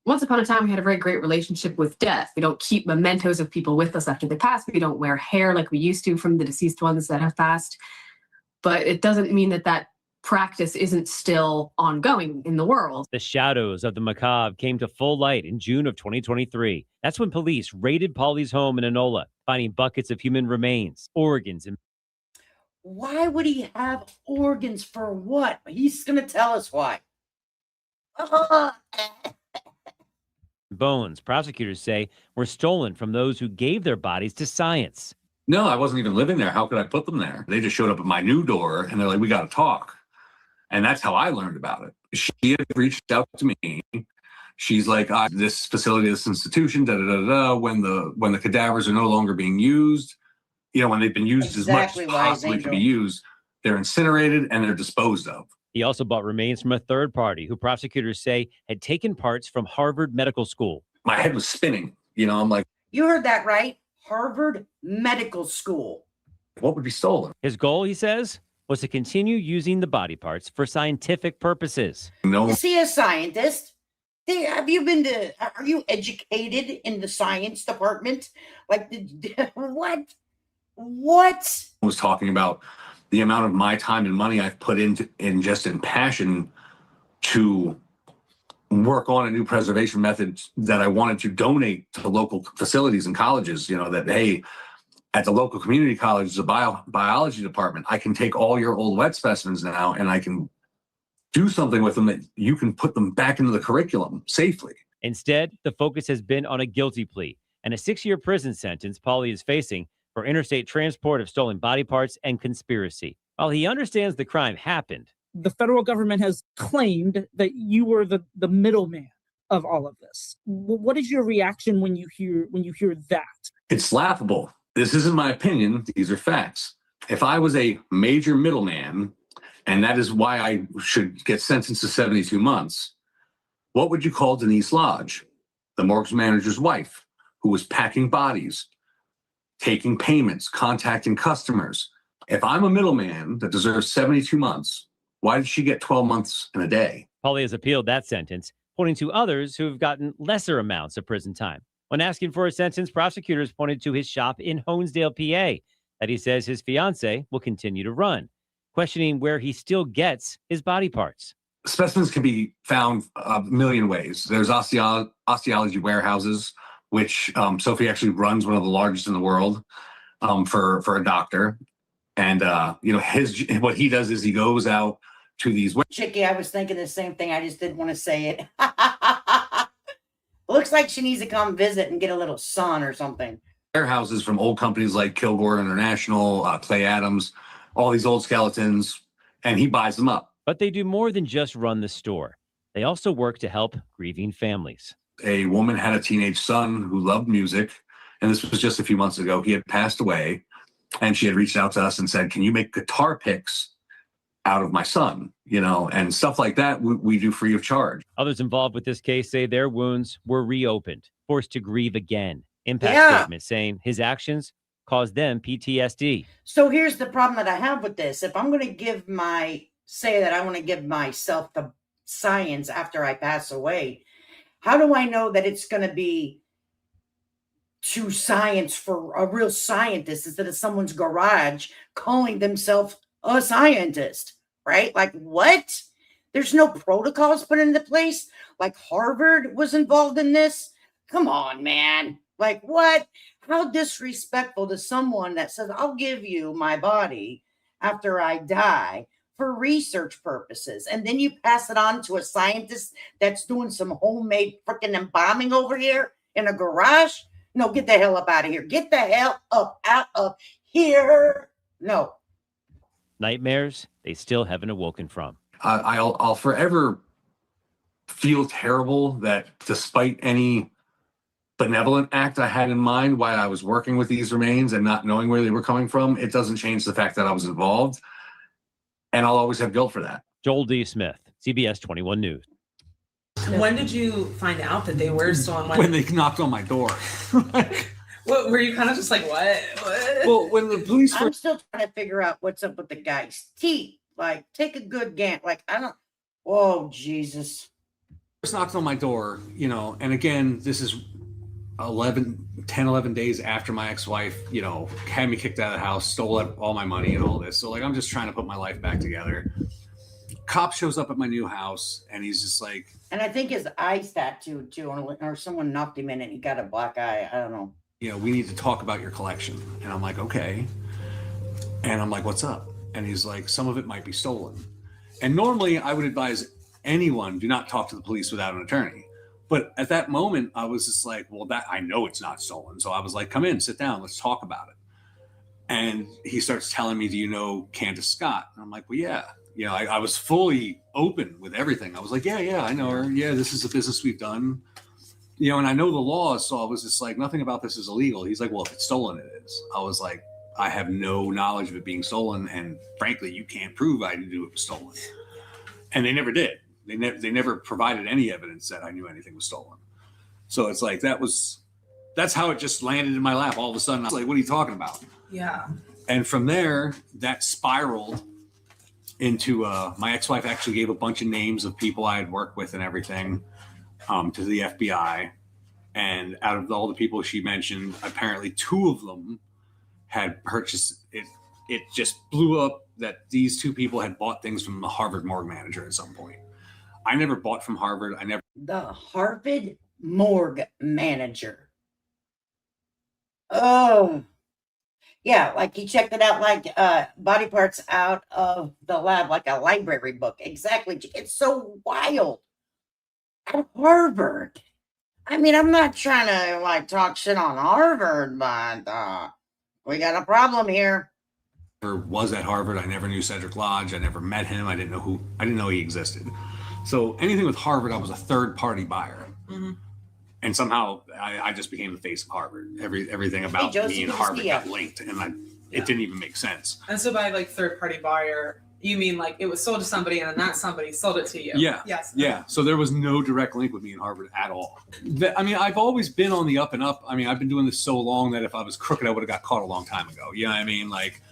once upon a time, we had a very great relationship with death. We don't keep mementos of people with us after they pass. We don't wear hair like we used to from the deceased ones that have passed. But it doesn't mean that practice isn't still ongoing in the world. The shadows of the macabre came to full light in June of 2023. That's when police raided Pauley's home in Enola, finding buckets of human remains, organs, and why would he have organs for what? He's going to tell us why. bones, prosecutors say, were stolen from those who gave their bodies to science. No, I wasn't even living there. How could I put them there? They just showed up at my new door and they're like, we got to talk. And that's how I learned about it. She had reached out to me. She's like, this facility, this institution, when the cadavers are no longer being used, when they've been used as much as possibly to be used, they're incinerated and they're disposed of. He also bought remains from a third party who prosecutors say had taken parts from Harvard Medical School. My head was spinning. I'm like, you heard that right? Harvard Medical School. What would be stolen? His goal, he says, was to continue using the body parts for scientific purposes. No. Is he a scientist? Are you educated in the science department? Like, what? I was talking about the amount of my time and money I've put in passion to work on a new preservation method that I wanted to donate to local facilities and colleges, that, hey, at the local community college, there's a biology department. I can take all your old wet specimens now and I can do something with them that you can put them back into the curriculum safely. Instead, the focus has been on a guilty plea and a 6-year prison sentence Pauly is facing for interstate transport of stolen body parts and conspiracy. While he understands the crime happened, the federal government has claimed that you were the middleman of all of this. What is your reaction when you hear that? It's laughable. This isn't my opinion. These are facts. If I was a major middleman, and that is why I should get sentenced to 72 months, what would you call Denise Lodge, the morgue manager's wife, who was packing bodies, taking payments, contacting customers? If I'm a middleman that deserves 72 months, why did she get 12 months and a day? Pauly has appealed that sentence, pointing to others who have gotten lesser amounts of prison time. When asking for a sentence, prosecutors pointed to his shop in Honesdale, PA, that he says his fiancée will continue to run, questioning where he still gets his body parts. Specimens can be found a million ways. There's osteology warehouses, which Sophie actually runs, one of the largest in the world, for a doctor. And what he does is he goes out to these. Chicky, I was thinking the same thing. I just didn't want to say it. Looks like she needs to come visit and get a little sun or something. Warehouses from old companies like Kilgore International, Clay Adams, all these old skeletons, and he buys them up. But they do more than just run the store. They also work to help grieving families. A woman had a teenage son who loved music, and this was just a few months ago. He had passed away, and she had reached out to us and said, can you make guitar picks out of my son, and stuff like that we do free of charge. Others involved with this case say their wounds were reopened, forced to grieve again. Impact statement saying his actions caused them PTSD. So here's the problem that I have with this. If I'm going to say that I want to give myself the science after I pass away, how do I know that it's going to be to science for a real scientist instead of someone's garage calling themselves a scientist, right? Like what? There's no protocols put into place. Like Harvard was involved in this. Come on, man. Like what? How disrespectful to someone that says, I'll give you my body after I die for research purposes. And then you pass it on to a scientist that's doing some homemade freaking embalming over here in a garage. No, get the hell up out of here. Get the hell up out of here. No. Nightmares they still haven't awoken from. I'll forever feel terrible that despite any benevolent act I had in mind while I was working with these remains and not knowing where they were coming from, it doesn't change the fact that I was involved. And I'll always have guilt for that. Joel D. Smith, CBS 21 News. When did you find out that they were stolen? When they knocked on my door. What were you kind of just like, what? Well, when the police I'm still trying to figure out what's up with the guy's teeth. Like, take a good gant. Like, oh, Jesus. First knocked on my door, and again, this is 10, 11 days after my ex-wife, had me kicked out of the house, stole all my money and all this. So, I'm just trying to put my life back together. Cop shows up at my new house, and he's just like... And I think his eye's tattooed, too, or someone knocked him in and he got a black eye. I don't know. We need to talk about your collection. And I'm like, okay. And I'm like, what's up? And he's like, some of it might be stolen. And normally I would advise anyone, do not talk to the police without an attorney. But at that moment, I was just like, well, I know it's not stolen. So I was like, come in, sit down, let's talk about it. And he starts telling me, do you know Candace Scott? And I'm like, well, yeah. I was fully open with everything. I was like, yeah, I know her. Yeah, this is a business we've done. And I know the laws, so I was just like, nothing about this is illegal. He's like, well, if it's stolen, it is. I was like, I have no knowledge of it being stolen, and frankly, you can't prove I knew it was stolen. And they never did. They never provided any evidence that I knew anything was stolen. So it's like, that's how it just landed in my lap. All of a sudden, I was like, what are you talking about? Yeah. And from there, that spiraled into my ex-wife actually gave a bunch of names of people I had worked with and everything to the FBI. And out of all the people she mentioned, apparently 2 of them had purchased it it just blew up that these two people had bought things from the Harvard morgue manager at some point. I never bought from Harvard. The Harvard morgue manager. Oh, yeah, like he checked it out like body parts out of the lab, like a library book. Exactly. It's so wild. At Harvard. I mean, I'm not trying to like talk shit on Harvard, but we got a problem here. Was at Harvard. I never knew Cedric Lodge. I never met him. I didn't know he existed. So anything with Harvard, I was a third party buyer. Mm-hmm. And somehow I just became the face of Harvard. Everything about Josie, me and good to Harvard see ya. got linked, and it didn't even make sense. And so by like third party buyer, you mean like it was sold to somebody and then that somebody sold it to you? Yeah. Yes. Yeah. So there was no direct link with me and Harvard at all. I mean, I've always been on the up and up. I mean, I've been doing this so long that if I was crooked, I would have got caught a long time ago. You know what I mean? Like,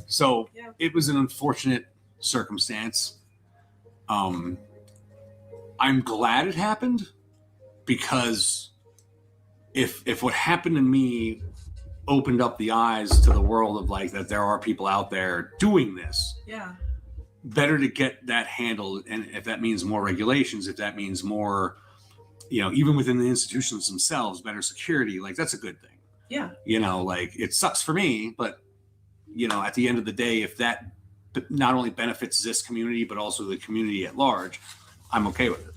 so it was an unfortunate circumstance. I'm glad it happened, because if what happened to me opened up the eyes to the world of like that there are people out there doing this. Yeah. Better to get that handled, and if that means more regulations, if that means more, even within the institutions themselves, better security, like that's a good thing. Yeah. Like it sucks for me, but at the end of the day, if that not only benefits this community but also the community at large, I'm okay with it.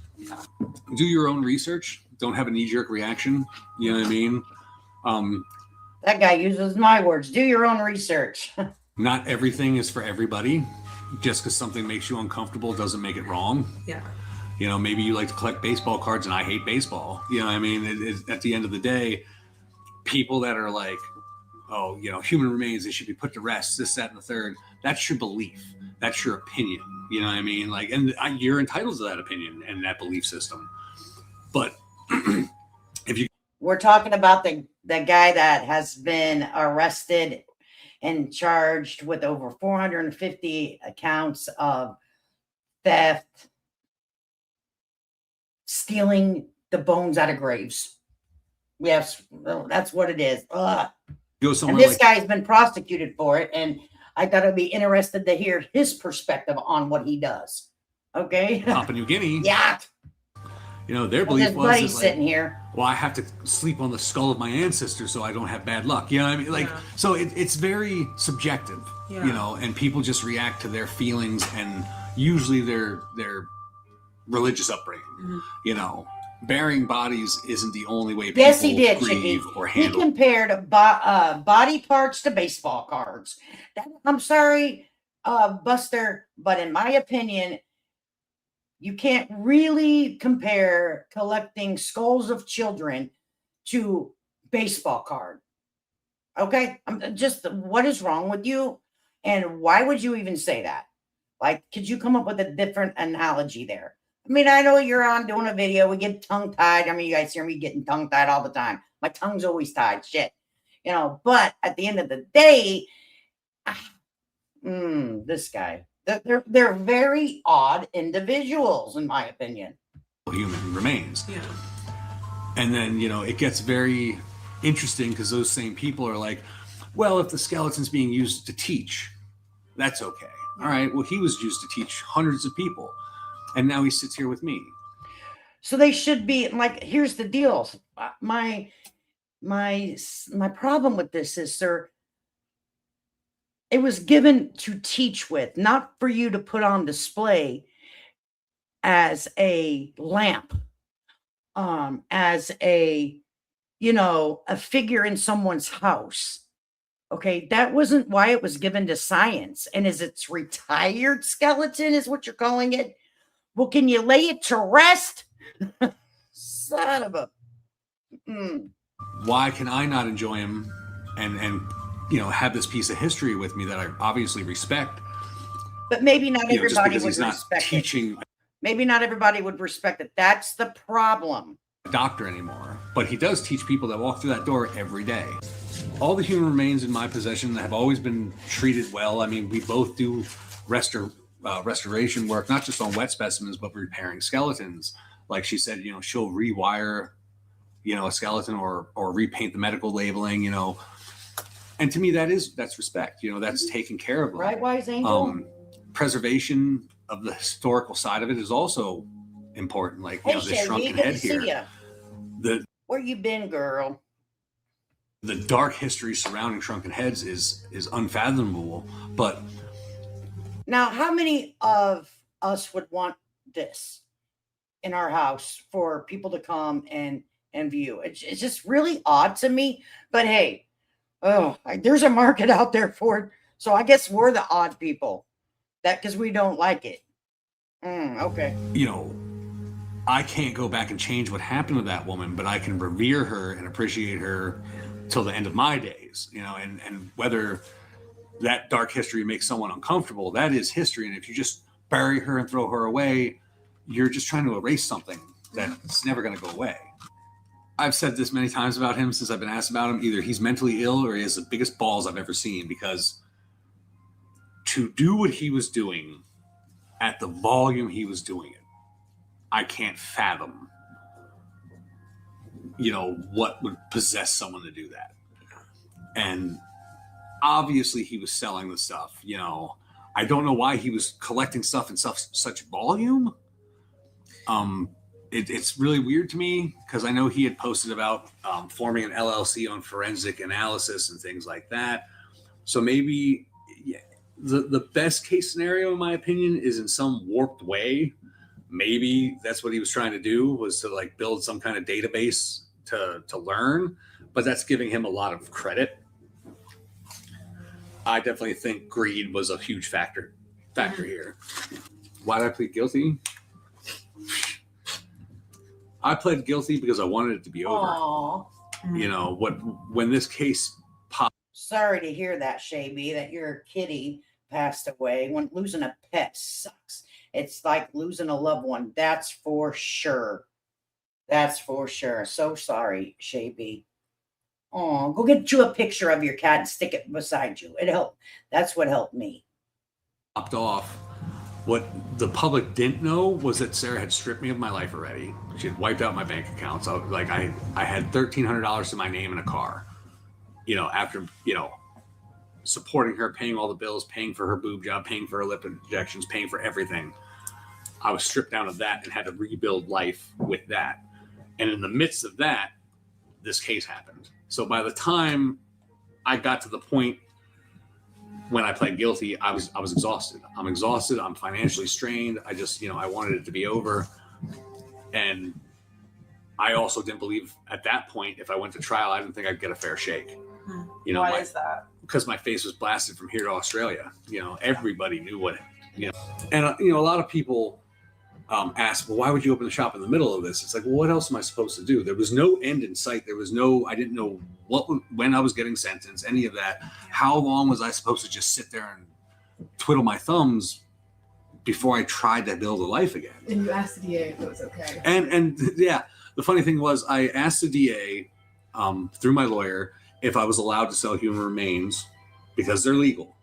Do your own research. Don't have a knee-jerk reaction. You know what I mean? That guy uses my words. Do your own research. Not everything is for everybody. Just because something makes you uncomfortable doesn't make it wrong. Yeah. Maybe you like to collect baseball cards and I hate baseball. You know what I mean? At the end of the day, people that are like, oh, human remains, they should be put to rest, this, that, and the third. That's your belief. That's your opinion. You know what I mean? Like, and you're entitled to that opinion and that belief system. But we're talking about the guy that has been arrested and charged with over 450 accounts of theft, stealing the bones out of graves. Yes, that's what it is. And this guy's been prosecuted for it, and I thought it'd be interested to hear his perspective on what he does. Okay. Papua New Guinea. Yeah. Their belief was buddy's sitting here. Well, I have to sleep on the skull of my ancestors so I don't have bad luck. You know what I mean? Like, so it's very subjective, and people just react to their feelings and usually their religious upbringing. Burying bodies isn't the only way people Yes, he did, grieve Chicky. or He handle. compared body parts to baseball cards. I'm sorry, Buster, but in my opinion, you can't really compare collecting skulls of children to baseball card. Okay? What is wrong with you? And why would you even say that? Like, could you come up with a different analogy there? I mean, I know you're on doing a video. We get tongue-tied. I mean, you guys hear me getting tongue-tied all the time. My tongue's always tied. Shit. But at the end of the day, this guy. They're very odd individuals, in my opinion. Human remains. Yeah. And then, it gets very interesting because those same people are like, well, if the skeleton's being used to teach, that's okay. All right. Well, he was used to teach hundreds of people. And now he sits here with me. So they should be like, here's the deal. My problem with this is, sir, it was given to teach with, not for you to put on display as a lamp, as a figure in someone's house. Okay, that wasn't why it was given to science. And is it's retired skeleton is what you're calling it? Well, can you lay it to rest? Son of a... Why can I not enjoy him and have this piece of history with me that I obviously respect? But maybe not everybody would he's not respect teaching it. Maybe not everybody would respect it. That's the problem. a doctor anymore, but he does teach people that walk through that door every day. All the human remains in my possession have always been treated well. I mean, we both do restoration work, not just on wet specimens, but repairing skeletons. Like she said, she'll rewire, a skeleton or repaint the medical labeling, And to me, that's respect. You know, that's taking care of them. Right, Wise Angel? Preservation of the historical side of it is also important. Like, you know, this shrunken head here. Where you been, girl? The dark history surrounding shrunken heads is unfathomable. But now, how many of us would want this in our house for people to come and view? It's just really odd to me. But hey, there's a market out there for it. So I guess we're the odd people because we don't like it. Okay. You know, I can't go back and change what happened to that woman, but I can revere her and appreciate her till the end of my days, you know, and whether that dark history makes someone uncomfortable, that is history. And if you just bury her and throw her away, you're just trying to erase something that's never going to go away. I've said this many times about him since I've been asked about him. Either he's mentally ill or he has the biggest balls I've ever seen, because to do what he was doing at the volume he was doing it, I can't fathom, you know, what would possess someone to do that. And obviously he was selling the stuff, you know. I don't know why he was collecting stuff in such volume. It's really weird to me, because I know he had posted about forming an LLC on forensic analysis and things like that. So maybe the best case scenario, in my opinion, is in some warped way. Maybe that's what he was trying to do, was to like build some kind of database to learn, but that's giving him a lot of credit. I definitely think greed was a huge factor here. Why did I plead guilty? I pled guilty because I wanted it to be over. Aww. You know, when this case popped. Sorry to hear that, Shaby, that your kitty passed away. When losing a pet sucks. It's like losing a loved one. That's for sure. That's for sure. So sorry, Shaby. Oh, go get you a picture of your cat and stick it beside you. It helped. That's what helped me. Popped off. What the public didn't know was that Sarah had stripped me of my life already. She had wiped out my bank account. So like I had $1,300 to my name in a car, you know, after, you know, supporting her, paying all the bills, paying for her boob job, paying for her lip injections, paying for everything. I was stripped down of that and had to rebuild life with that. And in the midst of that, this case happened. So by the time I got to the point when I pled guilty, I was exhausted. I'm exhausted. I'm financially strained. I just, you know, I wanted it to be over. And I also didn't believe at that point, if I went to trial, I didn't think I'd get a fair shake. You know, why is that? Because my face was blasted from here to Australia. You know, everybody knew what, you know, and, you know, a lot of people ask, well, why would you open the shop in the middle of this? It's like, well, what else am I supposed to do? There was no end in sight. There was no, I didn't know when I was getting sentenced, any of that. How long was I supposed to just sit there and twiddle my thumbs before I tried to build a life again? And you asked the DA if it was okay. And yeah, the funny thing was I asked the DA through my lawyer if I was allowed to sell human remains because they're legal.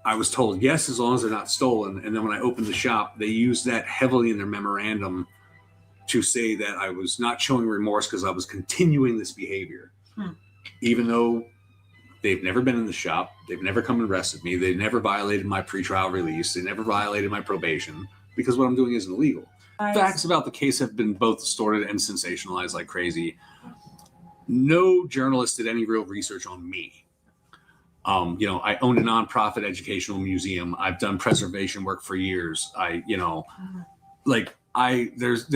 I was told yes, as long as they're not stolen. And then when I opened the shop, they used that heavily in their memorandum to say that I was not showing remorse because I was continuing this behavior. Even though they've never been in the shop, they've never come and arrested me, they never violated my pretrial release, they never violated my probation, because what I'm doing isn't illegal. Facts about the case have been both distorted and sensationalized like crazy. No journalist did any real research on me. You know, I own a nonprofit educational museum. I've done preservation work for years. There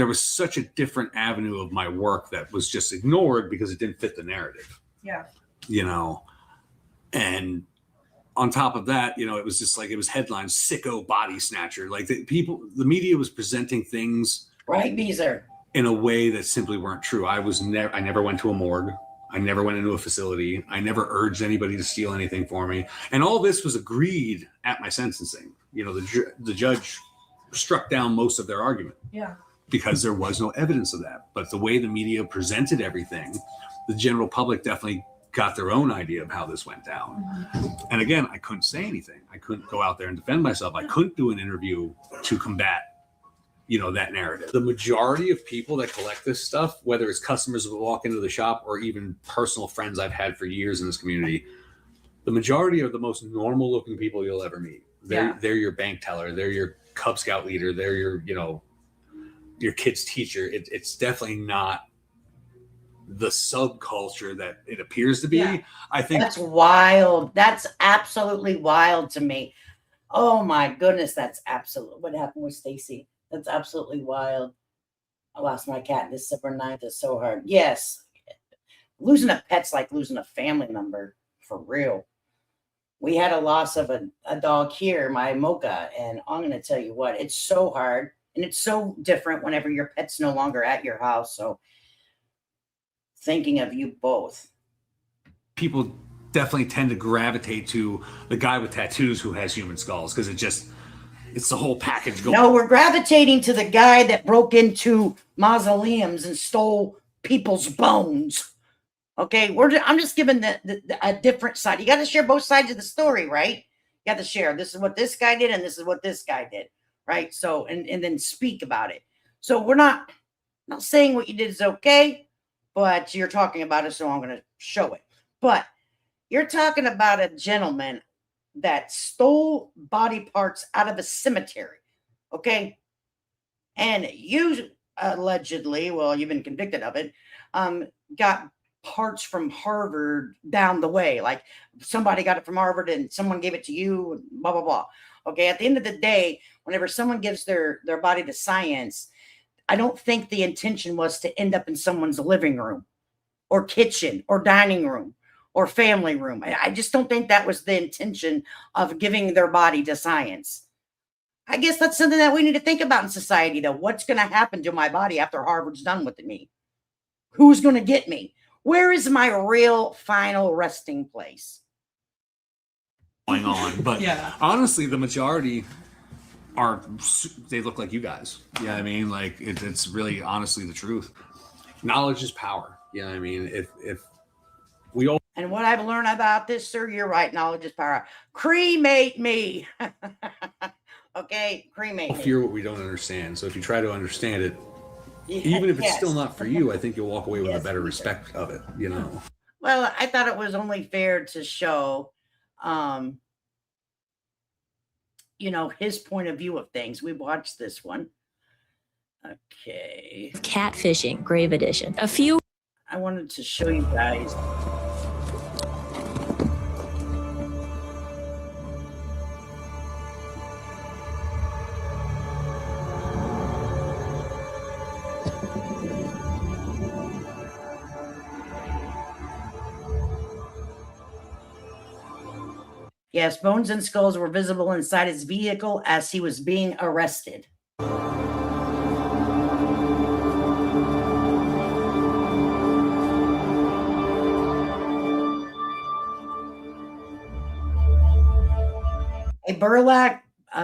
was such a different avenue of my work that was just ignored because it didn't fit the narrative. Yeah. You know, and on top of that, you know, it was just like, it was headlines, sicko body snatcher. Like the media was presenting things. Right, Beezer. In a way that simply weren't true. I never went to a morgue. I never went into a facility. I never urged anybody to steal anything for me. And all this was agreed at my sentencing. You know, the judge struck down most of their argument. Yeah. Because there was no evidence of that. But the way the media presented everything, the general public definitely got their own idea of how this went down. And again, I couldn't say anything. I couldn't go out there and defend myself. I couldn't do an interview to combat, you know, that narrative. The majority of people that collect this stuff, whether it's customers who walk into the shop or even personal friends I've had for years in this community, the majority are the most normal looking people you'll ever meet. They're your bank teller, they're your Cub Scout leader, they're your, you know, your kid's teacher. It's definitely not the subculture that it appears to be. Yeah. I think That's wild. That's absolutely wild to me. Oh my goodness, that's absolute. What happened with Stacy? That's absolutely wild. I lost my cat December 9th. It's so hard. Yes. Losing a pet's like losing a family member, for real. We had a loss of a dog here, my Mocha, and I'm going to tell you what, it's so hard. And it's so different whenever your pet's no longer at your house. So thinking of you both. people definitely tend to gravitate to the guy with tattoos who has human skulls because it's the whole package going. No, we're gravitating to the guy that broke into mausoleums and stole people's bones. Okay, I'm just giving a different side. You got to share both sides of the story, right? You got to share. This is what this guy did, and this is what this guy did, right? So, and then speak about it. So we're not saying what you did is okay, but you're talking about it, so I'm going to show it. But you're talking about a gentleman that stole body parts out of a cemetery, okay? And you allegedly, well, you've been convicted of it, got parts from Harvard down the way. Like somebody got it from Harvard and someone gave it to you, blah, blah, blah. Okay, at the end of the day, whenever someone gives their body to science, I don't think the intention was to end up in someone's living room or kitchen or dining room or family room. I just don't think that was the intention of giving their body to science. I guess that's something that we need to think about in society, though. What's going to happen to my body after Harvard's done with me? Who's going to get me? Where is my real final resting place? Going on, but honestly, the majority they look like you guys. Yeah, I mean, like it's really honestly the truth. Knowledge is power. Yeah, I mean, if we all. And what I've learned about this, sir, you're right. Knowledge is power. Cremate me. Okay, cremate me. Fear what we don't understand. So if you try to understand it, even if it's still not for you, I think you'll walk away with a better respect of it, you know. Well, I thought it was only fair to show, his point of view of things. We watched this one. Okay. Catfishing, Grave Edition. I wanted to show you guys. Yes, bones and skulls were visible inside his vehicle as he was being arrested. A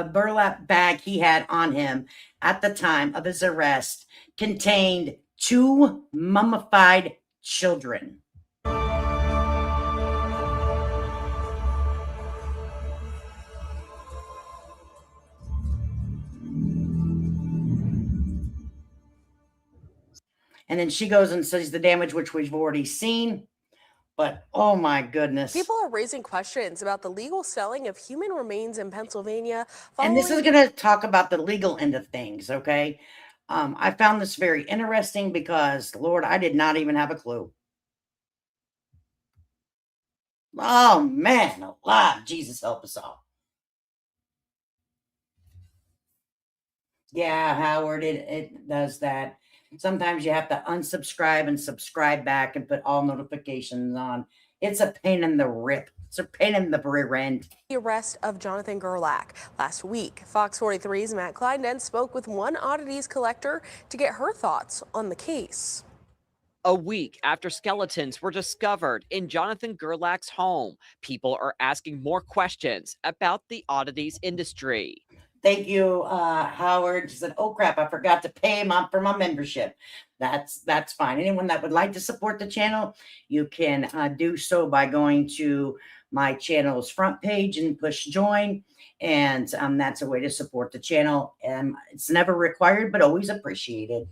burlap bag he had on him at the time of his arrest contained 2 mummified children. And then she goes and says the damage, which we've already seen. But, oh my goodness. People are raising questions about the legal selling of human remains in Pennsylvania. And this is going to talk about the legal end of things, okay? I found this very interesting because, Lord, I did not even have a clue. Oh, man, alive. Jesus help us all. Yeah, Howard, it does that. Sometimes you have to unsubscribe and subscribe back and put all notifications on. It's a pain in the rip. It's a pain in the rear end. The arrest of Jonathan Gerlach. Last week, Fox 43's Matt Kleinen spoke with one oddities collector to get her thoughts on the case. A week after skeletons were discovered in Jonathan Gerlach's home, people are asking more questions about the oddities industry. Thank you, Howard. She said, oh, crap, I forgot to pay him up for my membership. That's fine. Anyone that would like to support the channel, you can do so by going to my channel's front page and push join. And that's a way to support the channel. It's never required, but always appreciated.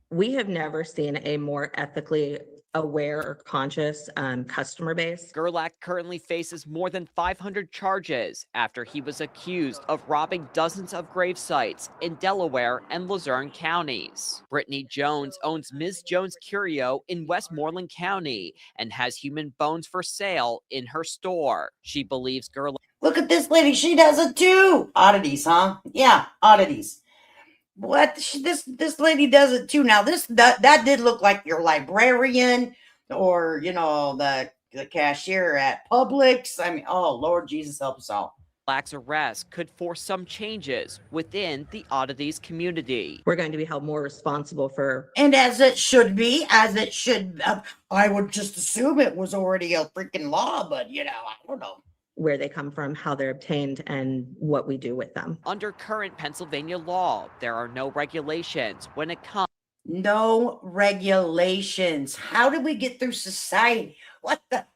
We have never seen a more ethically aware or conscious customer base. Gerlach currently faces more than 500 charges after he was accused of robbing dozens of grave sites in Delaware and Luzerne counties. Brittany Jones owns Ms. Jones Curio in Westmoreland County and has human bones for sale in her store. She believes Gerlach. Look at this lady. She does it too. Oddities, huh? Yeah, oddities. What? This lady does it too. Now that did look like your librarian or the cashier at Publix. I mean, oh Lord Jesus, help us all. Gerlach's arrest could force some changes within the oddities community. We're going to be held more responsible for, and as it should be, as it should. I would just assume it was already a freaking law, but I don't know. Where they come from, how they're obtained, and what we do with them. Under current Pennsylvania law, there are no regulations when it comes. No regulations. How did we get through society? What the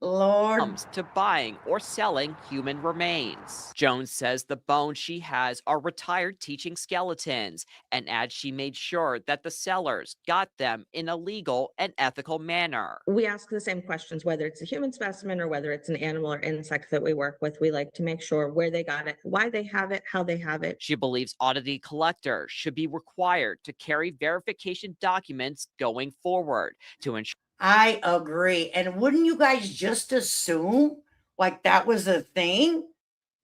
Lord? Comes to buying or selling human remains. Jones says the bones she has are retired teaching skeletons, and adds she made sure that the sellers got them in a legal and ethical manner. We ask the same questions, whether it's a human specimen or whether it's an animal or insect that we work with. We like to make sure where they got it, why they have it, how they have it. She believes oddity collectors should be required to carry verification documents going forward to ensure. I agree. And wouldn't you guys just assume like that was a thing?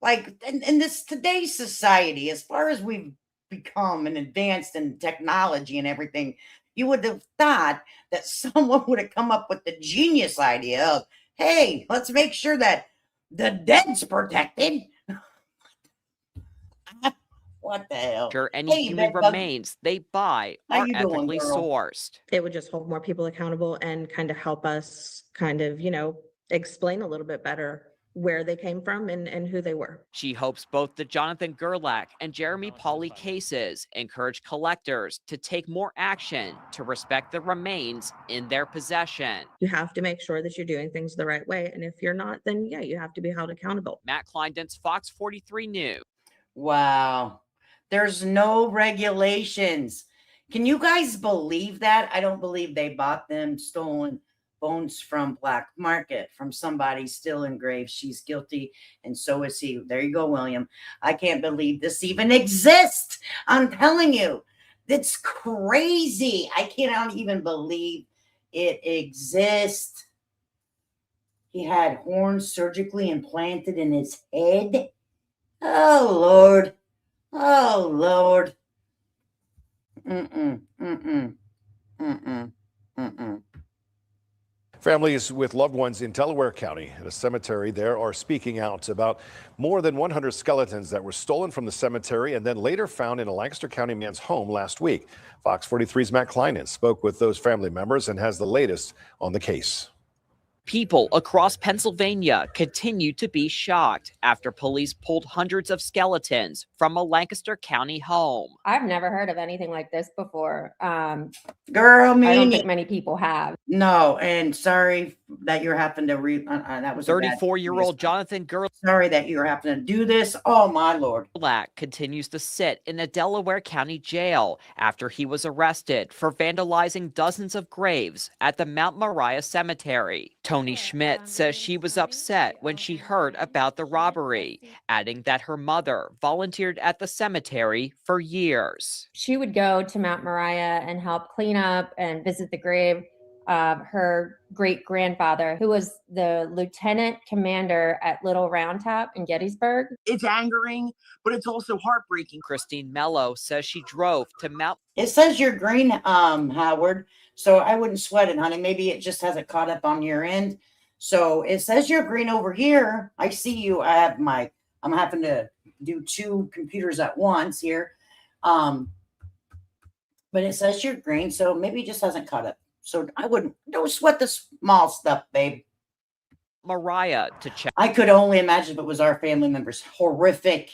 Like in this today's society, as far as we've become and advanced in technology and everything, you would have thought that someone would have come up with the genius idea of, hey, let's make sure that the dead's protected. What the hell? Sure, any human remains they buy are ethically sourced. It would just hold more people accountable and kind of help us explain a little bit better where they came from and who they were. She hopes both the Jonathan Gerlach and Jeremy Pauley cases encourage collectors to take more action to respect the remains in their possession. You have to make sure that you're doing things the right way. And if you're not, then yeah, you have to be held accountable. Matt Kleindentz, Fox 43 News. Wow. There's no regulations. Can you guys believe that? I don't believe they bought them stolen bones from black market from somebody still engraved. She's guilty, and so is he. There you go, William. I can't believe this even exists. I'm telling you, it's crazy. I cannot even believe it exists. He had horns surgically implanted in his head. Oh, Lord. Oh, Lord. Families with loved ones in Delaware County at a cemetery there are speaking out about more than 100 skeletons that were stolen from the cemetery and then later found in a Lancaster County man's home last week. Fox 43's Matt Kleindentz spoke with those family members and has the latest on the case. People across Pennsylvania continue to be shocked after police pulled hundreds of skeletons from a Lancaster County home. I've never heard of anything like this before. Girl, me I don't think many people have. No, and sorry that you're having to read. That was 34-year-old Jonathan Gerlach. Sorry that you're having to do this. Oh, my Lord. Gerlach continues to sit in a Delaware County jail after he was arrested for vandalizing dozens of graves at the Mount Moriah Cemetery. Tony Schmidt says she was upset when she heard about the robbery, adding that her mother volunteered at the cemetery for years. She would go to Mount Moriah and help clean up and visit the grave of her great-grandfather, who was the lieutenant commander at Little Round Top in Gettysburg. It's angering, but it's also heartbreaking. Christine Mello says she drove to Mount. It says you're green, Howard, so I wouldn't sweat it, honey. Maybe it just hasn't caught up on your end. So it says you're green over here. I see you. I'm having to do two computers at once here. But it says you're green, so maybe it just hasn't caught up. So don't sweat the small stuff, babe. Moriah to check. I could only imagine if it was our family members. Horrific.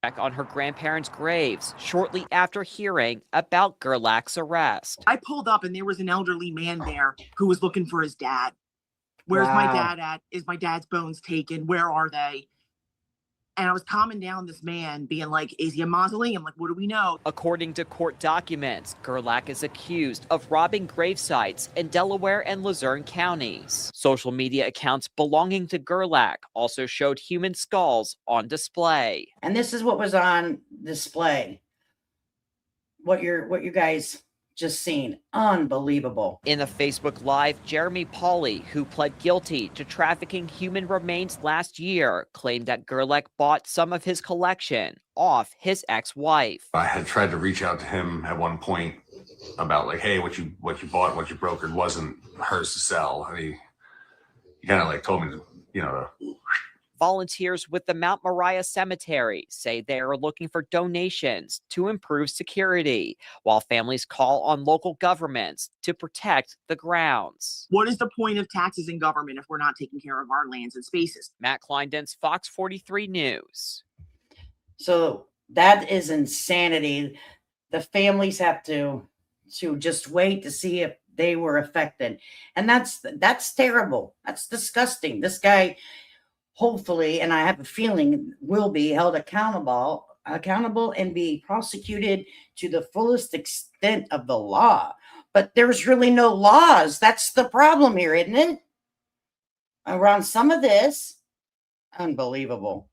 Check on her grandparents' graves shortly after hearing about Gerlach's arrest. I pulled up and there was an elderly man there who was looking for his dad. Where's my dad at? Is my dad's bones taken? Where are they? And I was calming down this man, being like, is he a mausoleum? Like, what do we know? According to court documents, Gerlach is accused of robbing grave sites in Delaware and Luzerne counties. Social media accounts belonging to Gerlach also showed human skulls on display. And this is what was on display. What you guys just seen. Unbelievable. In a Facebook Live, Jeremy Pauley, who pled guilty to trafficking human remains last year, claimed that Gerlach bought some of his collection off his ex-wife. I had tried to reach out to him at one point about like, hey, what you bought, what you brokered wasn't hers to sell. And he kind of like told me to, Volunteers with the Mount Moriah Cemetery say they are looking for donations to improve security, while families call on local governments to protect the grounds. What is the point of taxes in government if we're not taking care of our lands and spaces? Matt Kleindens, Fox 43 News. So that is insanity. The families have to just wait to see if they were affected. And that's terrible. That's disgusting. This guy, hopefully, and I have a feeling, will be held accountable and be prosecuted to the fullest extent of the law. But there's really no laws. That's the problem here, isn't it? Around some of this. Unbelievable.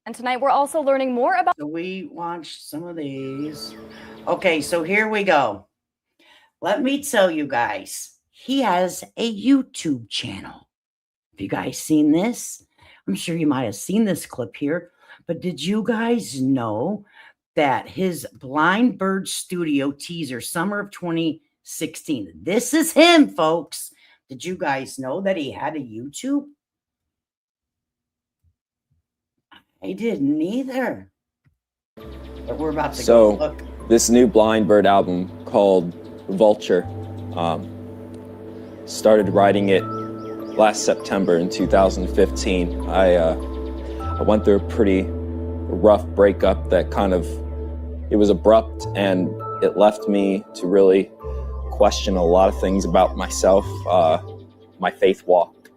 And tonight we're also learning more about. So we watched some of these. Okay, so here we go. Let me tell you guys, he has a YouTube channel. Have you guys seen this? I'm sure you might have seen this clip here, but did you guys know that his Blind Bird Studio teaser, summer of 2016, this is him, folks. Did you guys know that he had a YouTube? I didn't either. But we're about to go look. This new Blind Bird album called Vulture, started writing it last September in 2015. I went through a pretty rough breakup that it was abrupt, and it left me to really question a lot of things about myself, my faith walk,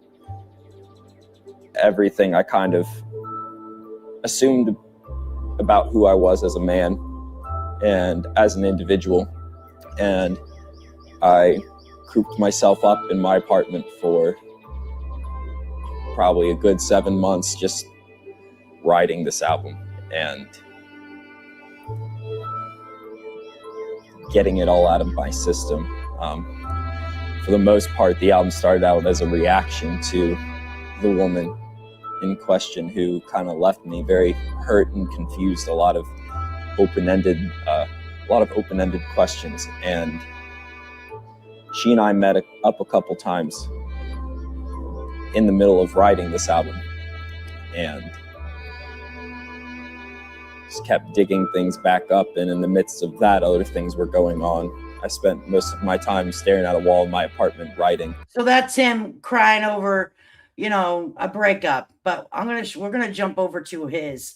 everything I kind of assumed about who I was as a man and as an individual. And I cooped myself up in my apartment for probably a good 7 months just writing this album and getting it all out of my system. For the most part, the album started out as a reaction to the woman in question who kind of left me very hurt and confused, a lot of open-ended questions. And she and I met up a couple times in the middle of writing this album and just kept digging things back up. And in the midst of that, other things were going on. I spent most of my time staring at a wall in my apartment writing. So that's him crying over, a breakup. But we're gonna jump over to his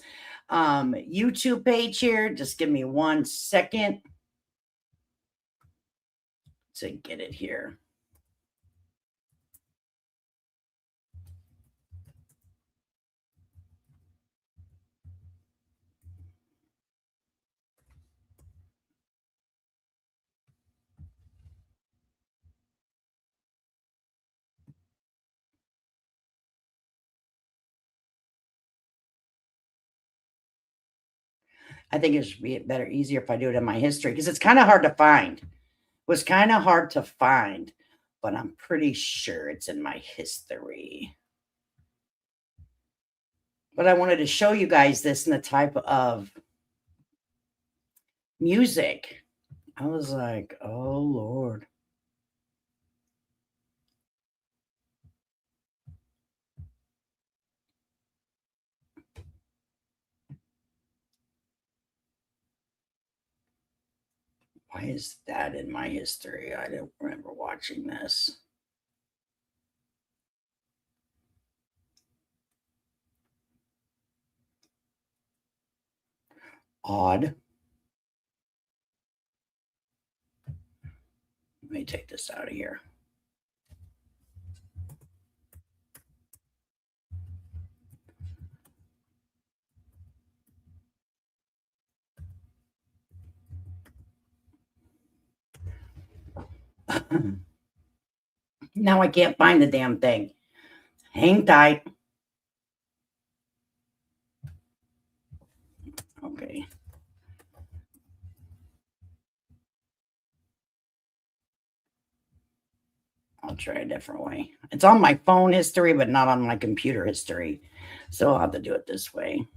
YouTube page here. Just give me 1 second to get it here. I think it should be easier if I do it in my history, because it's kind of hard to find. It was kind of hard to find, but I'm pretty sure it's in my history. But I wanted to show you guys this in the type of music. I was like, oh, Lord. Why is that in my history? I don't remember watching this. Odd. Let me take this out of here. Now I can't find the damn thing. Hang tight. Okay. I'll try a different way. It's on my phone history, but not on my computer history. So I'll have to do it this way.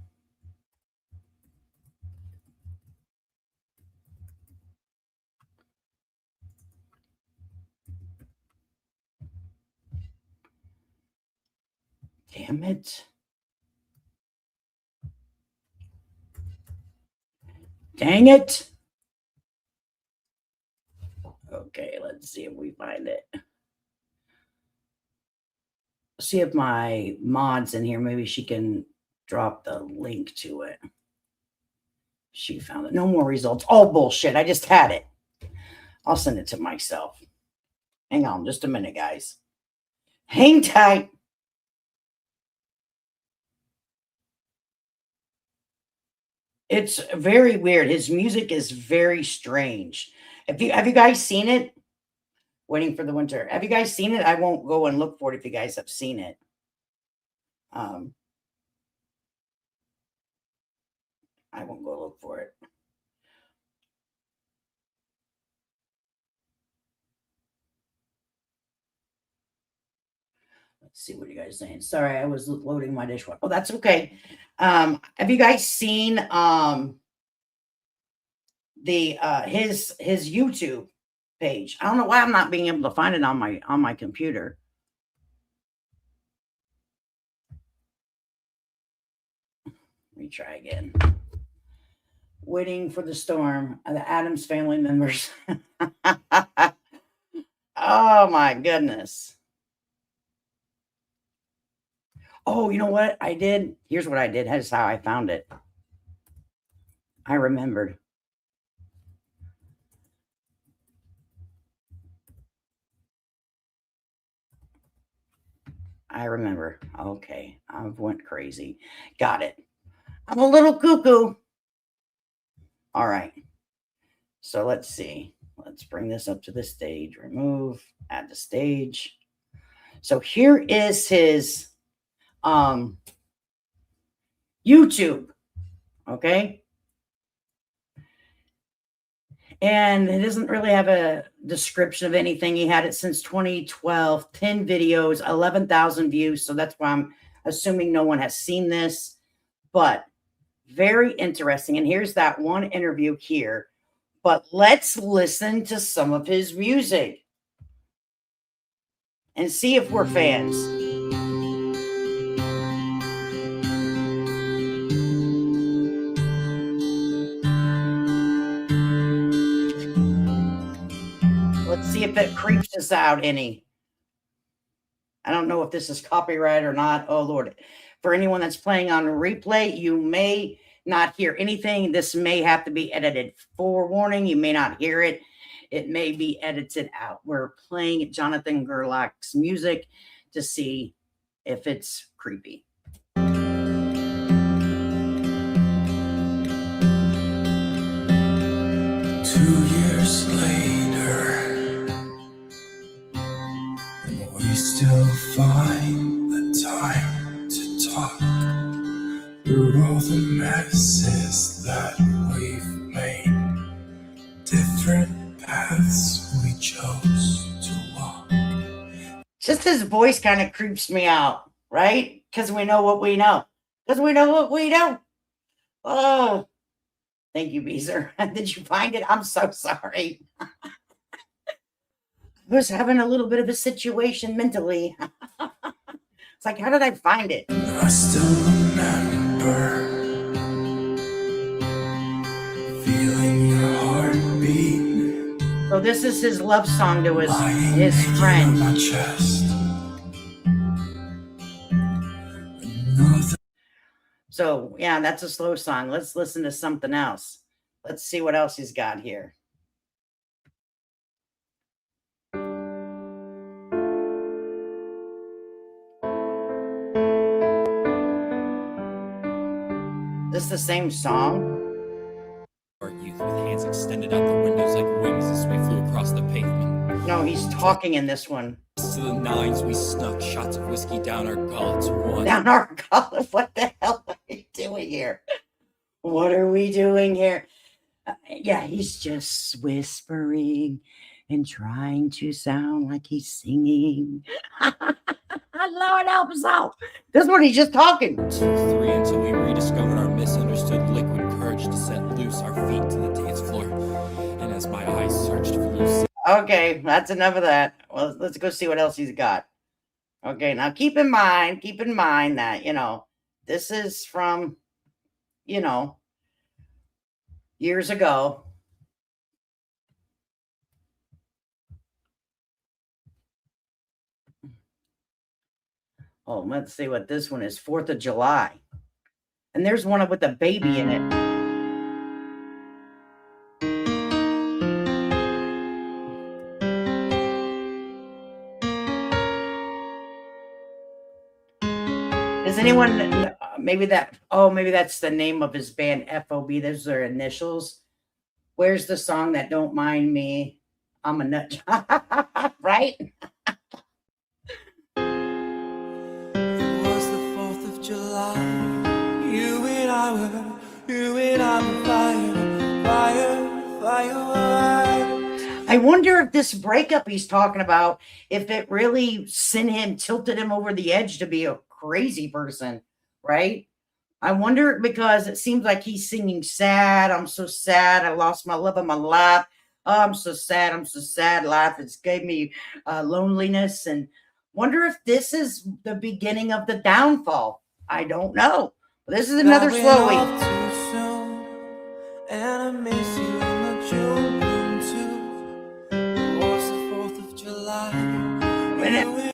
Damn it. Dang it. Okay, let's see if we find it. See if my mod's in here. Maybe she can drop the link to it. She found it. No more results. All bullshit. I just had it. I'll send it to myself. Hang on just a minute, guys. Hang tight. It's very weird. His music is very strange. Have you guys seen it? Waiting for the Winter. Have you guys seen it? I won't go and look for it if you guys have seen it. I won't go look for it. Let's see what you guys are saying. Sorry, I was loading my dishwasher. Oh, that's okay. Have you guys seen his YouTube page? I don't know why I'm not being able to find it on my computer. Let me try again. Waiting for the Storm. The Addams Family members. Oh my goodness. Oh, you know what I did? Here's what I did. That's how I found it. I remembered. I remember. Okay. I went crazy. Got it. I'm a little cuckoo. All right. So let's see. Let's bring this up to the stage. Remove. Add the stage. So here is his YouTube. Okay. And it doesn't really have a description of anything. He had it since 2012, 10 videos, 11,000 views. So that's why I'm assuming no one has seen this, but very interesting. And here's that one interview here, but let's listen to some of his music and see if we're fans. Let's see if it creeps us out any. I don't know if this is copyright or not. Oh, Lord. For anyone that's playing on replay, you may not hear anything. This may have to be edited. Forewarning, you may not hear it. It may be edited out. We're playing Jonathan Gerlach's music to see if it's creepy. 2 years later, and we still find the time to talk through all the messes that we've made, different paths we chose to walk. Just his voice kind of creeps me out, right? Because we know what we know. Because we know what we know. Oh, thank you, Beezer. Did you find it? I'm so sorry. I was having a little bit of a situation mentally. It's like, how did I find it? I still remember feeling your heartbeat. So this is his love song to his friend. My chest. So yeah, that's a slow song. Let's listen to something else. Let's see what else he's got here. Is this the same song? Our youth with hands extended out the windows like wings as we flew across the pavement. No, No, he's talking in this one. To the nines, we snuck shots of whiskey down our gullets. Down our gullet. What the hell are we doing here? What are we doing here? Yeah, he's just whispering and trying to sound like he's singing. Lord help us out. This is what he's just talking. 2, 3 until we rediscovered our misunderstood liquid courage to set loose our feet to the dance floor. And as my eyes searched for loose. Okay, that's enough of that. Well, let's go see what else he's got. Okay, now keep in mind that, you know, this is from, you know, years ago. Oh, let's see what this one is. 4th of July. And there's one with a baby in it. Does anyone, maybe that's the name of his band, FOB. Those are their initials. Where's the song that Don't Mind Me? I'm a nut. Right? It was the 4th of July. You and I were fire. I wonder if this breakup he's talking about, if it really tilted him over the edge to be a crazy person, right? I wonder, because it seems like he's singing sad. I'm so sad. I lost my love of my life. Oh, I'm so sad. I'm so sad. Life has gave me loneliness. And wonder if this is the beginning of the downfall. I don't know. But this is another slow week. And I miss you in the June room too. It was the 4th of July.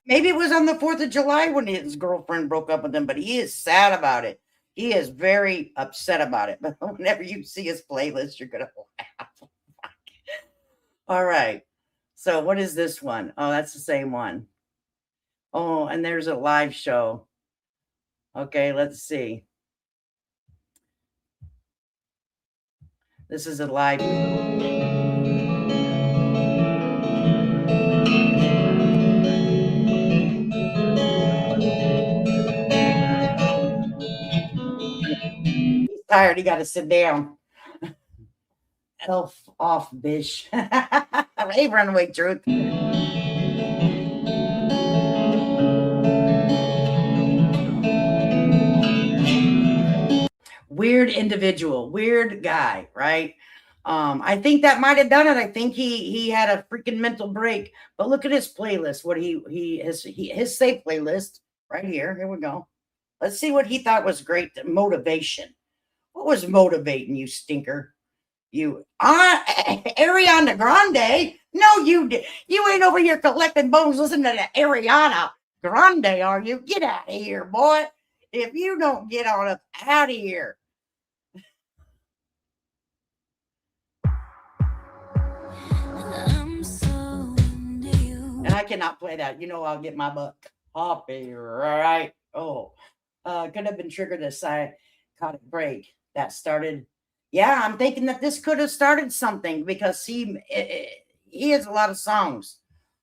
Maybe it was on the 4th of July when his girlfriend broke up with him, but he is sad about it. He is very upset about it. But whenever you see his playlist, you're going to laugh. All right. So what is this one? Oh, that's the same one. Oh, and there's a live show. Okay, let's see. This is a live. He's tired. He got to sit down. Elf off, bish. Hey, runaway truth. Weird individual, weird guy, right? I think that might have done it. I think he had a freaking mental break. But look at his playlist. What his safe playlist right here. Here we go. Let's see what he thought was great motivation. What was motivating you, stinker? You Ariana Grande? No, you ain't over here collecting bones listening to Ariana Grande, are you? Get out of here, boy. If you don't get on up out of here. And I cannot play that. You know I'll get my butt copyright. Oh, could have been triggered a psychotic break that started. Yeah, I'm thinking that this could have started something because he has a lot of songs.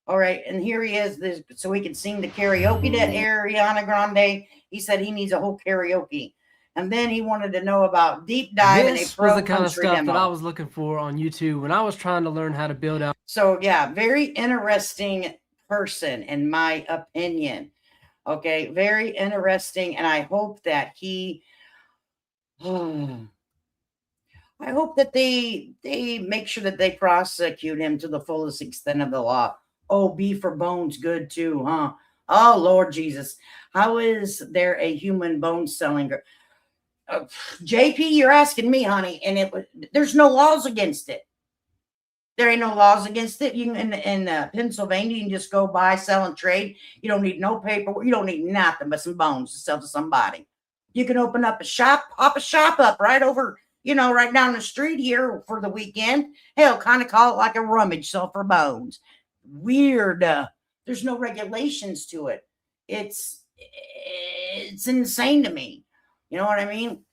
All right, and here he is, so he can sing the karaoke to Ariana Grande. He said he needs a whole karaoke. And then he wanted to know about deep dive and a This pro was the kind of country stuff demo. that I was looking for on YouTube when I was trying to learn how to build out. So yeah, very interesting person in my opinion. Okay, very interesting, and I hope that he I hope that they make sure that they prosecute him to the fullest extent of the law. Oh, B for bones, good too, huh? Oh, Lord Jesus. How is there a human bone selling? JP, you're asking me, honey, and there's no laws against it. There ain't no laws against it. You can in Pennsylvania, you can just go buy, sell, and trade. You don't need no paper. You don't need nothing but some bones to sell to somebody. You can open up a shop, pop a shop up right over, right down the street here for the weekend. Hell, kind of call it like a rummage sale for bones. Weird. There's no regulations to it. It's insane to me. You know what I mean?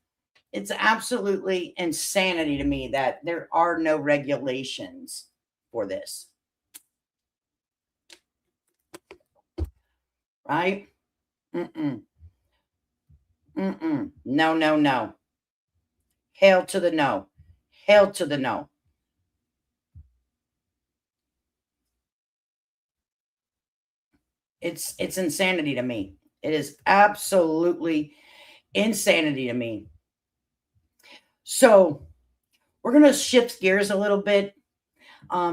It's absolutely insanity to me that there are no regulations for this. right? No, no, no. Hail to the no. Hail to the no. It's insanity to me. It is absolutely insanity to me. So we're going to shift gears a little bit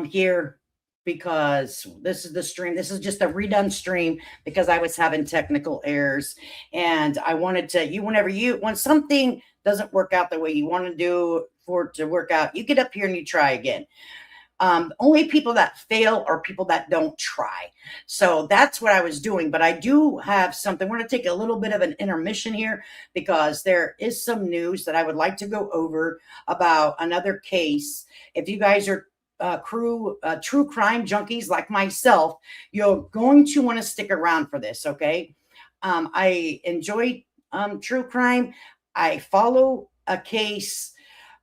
here, because this is the stream. This is just a redone stream because I was having technical errors, and I wanted to, when something doesn't work out the way you want to do for it to work out, you get up here and you try again. Only people that fail are people that don't try. So that's what I was doing. But I do have something. We're going to take a little bit of an intermission here because there is some news that I would like to go over about another case. If you guys are true crime junkies like myself, you're going to want to stick around for this. Okay. I enjoy true crime. I follow a case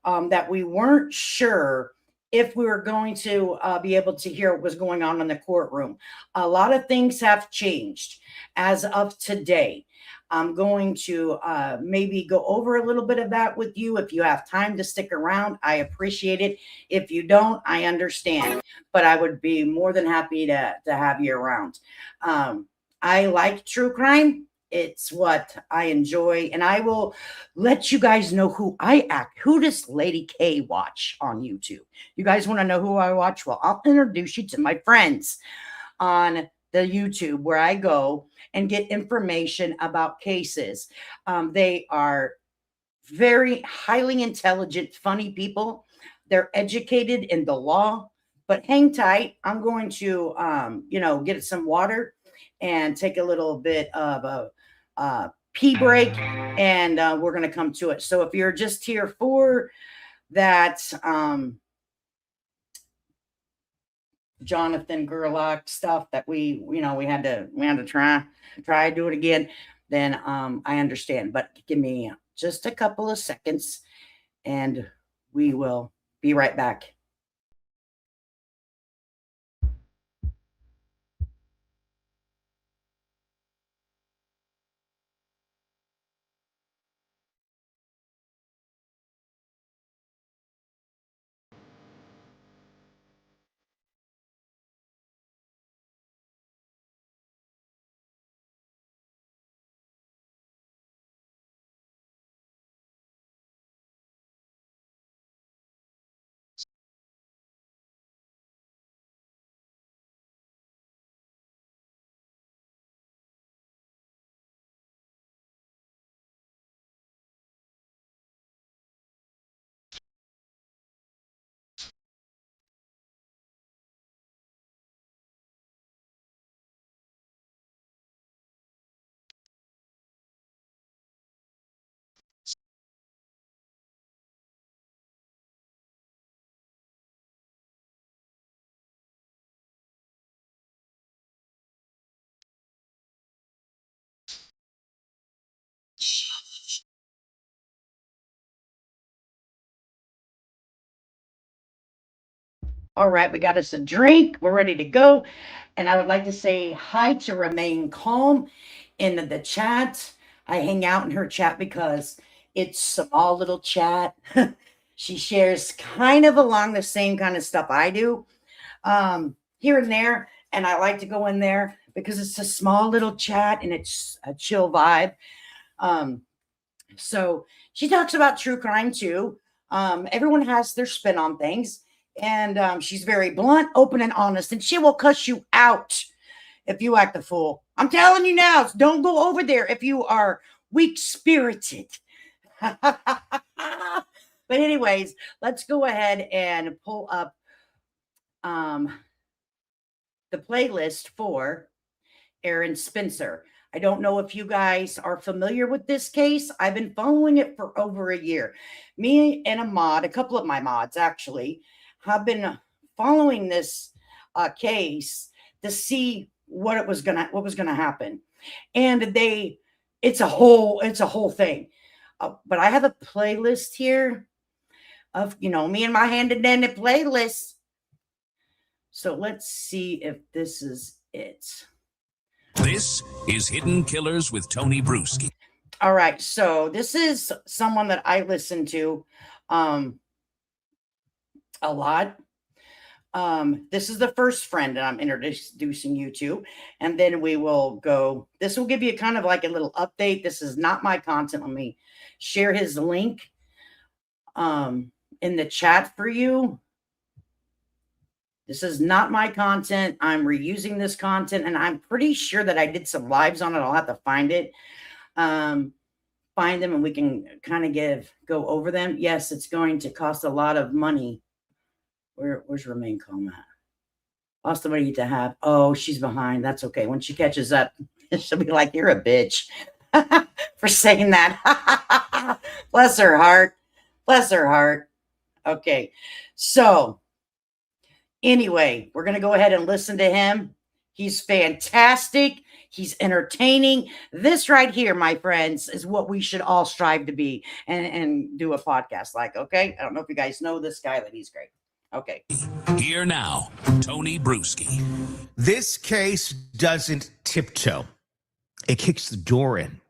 that we weren't sure if we were going to be able to hear what was going on in the courtroom. A lot of things have changed as of today. I'm going to maybe go over a little bit of that with you. If you have time to stick around, I appreciate it. If you don't, I understand, but I would be more than happy to have you around. I like true crime. It's what I enjoy, and I will let you guys know who does Lady K watch on YouTube. You guys want to know who I watch? Well, I'll introduce you to my friends on the YouTube where I go and get information about cases. They are very highly intelligent, funny people. They're educated in the law, but hang tight. I'm going to, get some water and take a little bit of a pee break, and we're going to come to it. So if you're just here for that, Jonathan Gerlach stuff that we had to try do it again, then I understand, but give me just a couple of seconds and we will be right back. All right, we got us a drink. We're ready to go. And I would like to say hi to Remain Calm in the chat. I hang out in her chat because it's a small little chat. She shares kind of along the same kind of stuff I do here and there. And I like to go in there because it's a small little chat and it's a chill vibe. So she talks about true crime too. Everyone has their spin on things. And she's very blunt, open, and honest. And she will cuss you out if you act a fool. I'm telling you now, don't go over there if you are weak-spirited. But anyways, let's go ahead and pull up the playlist for Aaron Spencer. I don't know if you guys are familiar with this case. I've been following it for over a year. Me and a couple of my mods actually, have been following this case to see what was gonna happen, and it's a whole thing. But I have a playlist here of me and my handy dandy playlist. So let's see if this is it. This is Hidden Killers with Tony Bruschi. All right, so this is someone that I listen to a lot. This is the first friend that I'm introducing you to, and then we will go. This will give you kind of like a little update. This is not my content. Let me share his link in the chat for you. This is not my content. I'm reusing this content, and I'm pretty sure that I did some lives on it. I'll have to find it. Find them, and we can kind of go over them. Yes, it's going to cost a lot of money. Where's Remain Calm at? Lost the money to have. Oh, she's behind. That's okay. When she catches up, she'll be like, "You're a bitch," for saying that. Bless her heart. Bless her heart. Okay, so anyway, we're gonna go ahead and listen to him. He's fantastic. He's entertaining. This right here, my friends, is what we should all strive to be and do a podcast like, okay? I don't know if you guys know this guy, but he's great. Okay. Here now, Tony Bruschi. This case doesn't tiptoe. It kicks the door in.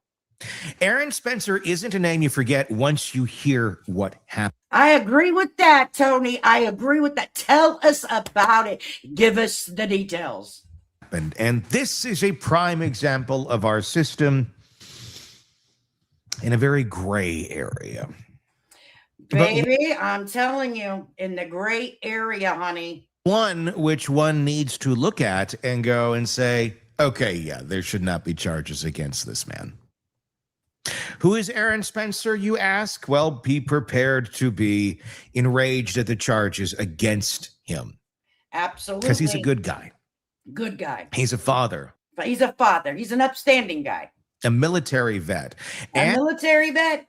Aaron Spencer isn't a name you forget once you hear what happened. I agree with that, Tony. I agree with that. Tell us about it. Give us the details. And this is a prime example of our system in a very gray area. Baby, I'm telling you, in the gray area, honey. One which one needs to look at and go and say, okay, yeah, there should not be charges against this man. Who is Aaron Spencer, you ask? Well, be prepared to be enraged at the charges against him. Absolutely. Because he's a good guy. Good guy. He's a father. But he's a father. He's an upstanding guy. A military vet. A military vet.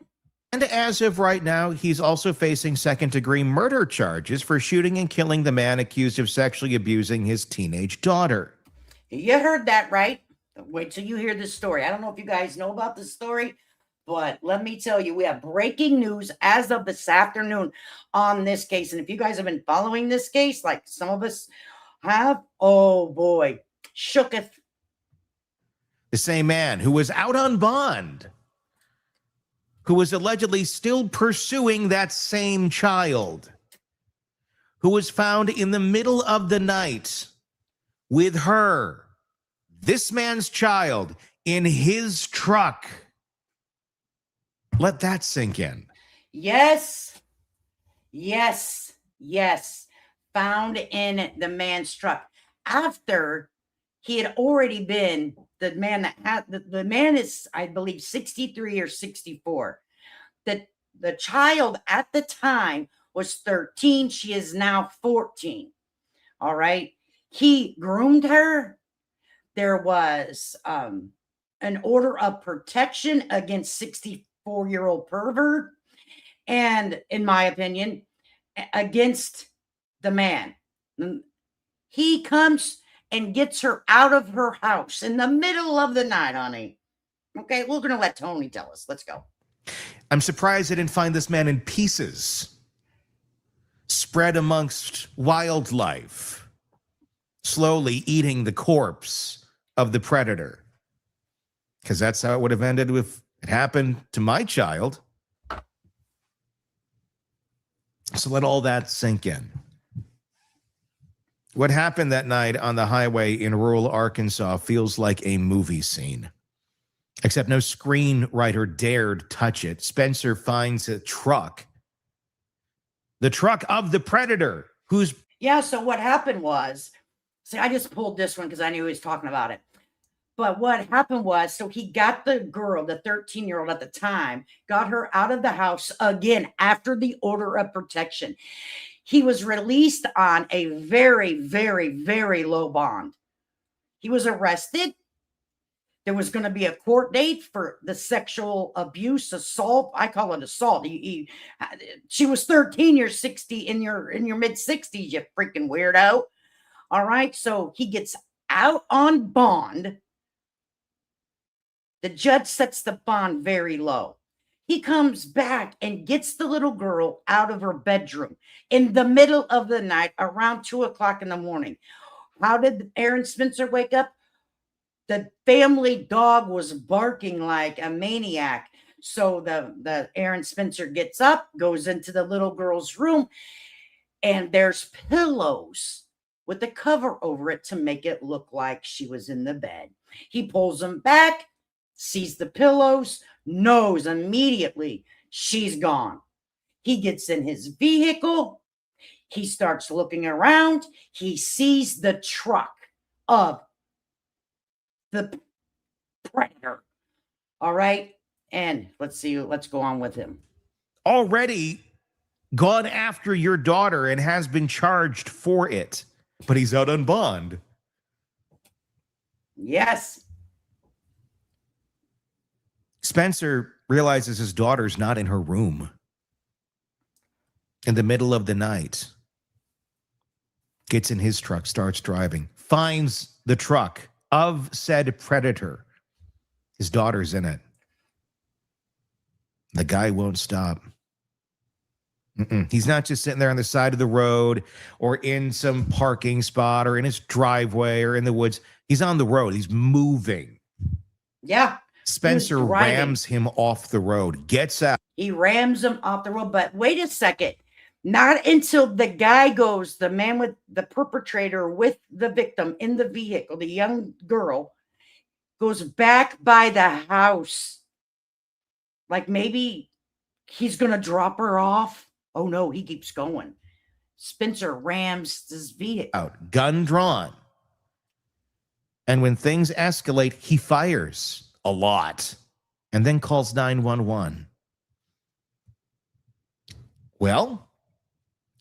And as of right now, he's also facing second-degree murder charges for shooting and killing the man accused of sexually abusing his teenage daughter. You heard that right. Wait till you hear this story. I don't know if you guys know about this story, but let me tell you, we have breaking news as of this afternoon on this case. And if you guys have been following this case, like some of us have, oh boy, shooketh. The same man who was out on bond, who was allegedly still pursuing that same child, who was found in the middle of the night with her, this man's child, in his truck. Let that sink in. Yes, yes, yes. Found in the man's truck after he had already been the man that had the man is, I believe, 63 or 64. The child at the time was 13. She is now 14. All right. He groomed her. There was an order of protection against 64-year-old pervert. And in my opinion, against the man. He comes and gets her out of her house in the middle of the night, honey. Okay, we're going to let Tony tell us. Let's go. I'm surprised I didn't find this man in pieces, spread amongst wildlife, slowly eating the corpse of the predator. Because that's how it would have ended if it happened to my child. So let all that sink in. What happened that night on the highway in rural Arkansas feels like a movie scene. Except no screenwriter dared touch it. Spencer finds a truck. The truck of the predator who's... Yeah, so what happened was... See, I just pulled this one because I knew he was talking about it. But what happened was, so he got the girl, the 13-year-old at the time, got her out of the house again after the order of protection. He was released on a very, very, very low bond. He was arrested. There was going to be a court date for the sexual abuse, assault. I call it assault. She was 13. You're 60 in your mid 60s. You freaking weirdo. All right. So he gets out on bond. The judge sets the bond very low. He comes back and gets the little girl out of her bedroom in the middle of the night around 2 o'clock in the morning. How did Aaron Spencer wake up? The family dog was barking like a maniac. So the Aaron Spencer gets up, goes into the little girl's room, and there's pillows with the cover over it to make it look like she was in the bed. He pulls them back, sees the pillows, knows immediately she's gone. He gets in his vehicle. He starts looking around. He sees the truck of the predator. All right. And let's go on with him. Already gone after your daughter and has been charged for it, but he's out on bond. Yes. Spencer realizes his daughter's not in her room. In the middle of the night, gets in his truck, starts driving, finds the truck of said predator. His daughter's in it. The guy won't stop. He's not just sitting there on the side of the road or in some parking spot or in his driveway or in the woods. He's on the road. He's moving. Yeah. Spencer rams him off the road, gets out. He rams him off the road. But wait a second. Not until the guy goes, the man with the perpetrator with the victim in the vehicle, the young girl, goes back by the house. Like maybe he's going to drop her off. Oh, no, he keeps going. Spencer rams his vehicle. Out, gun drawn. And when things escalate, he fires a lot and then calls 911. Well,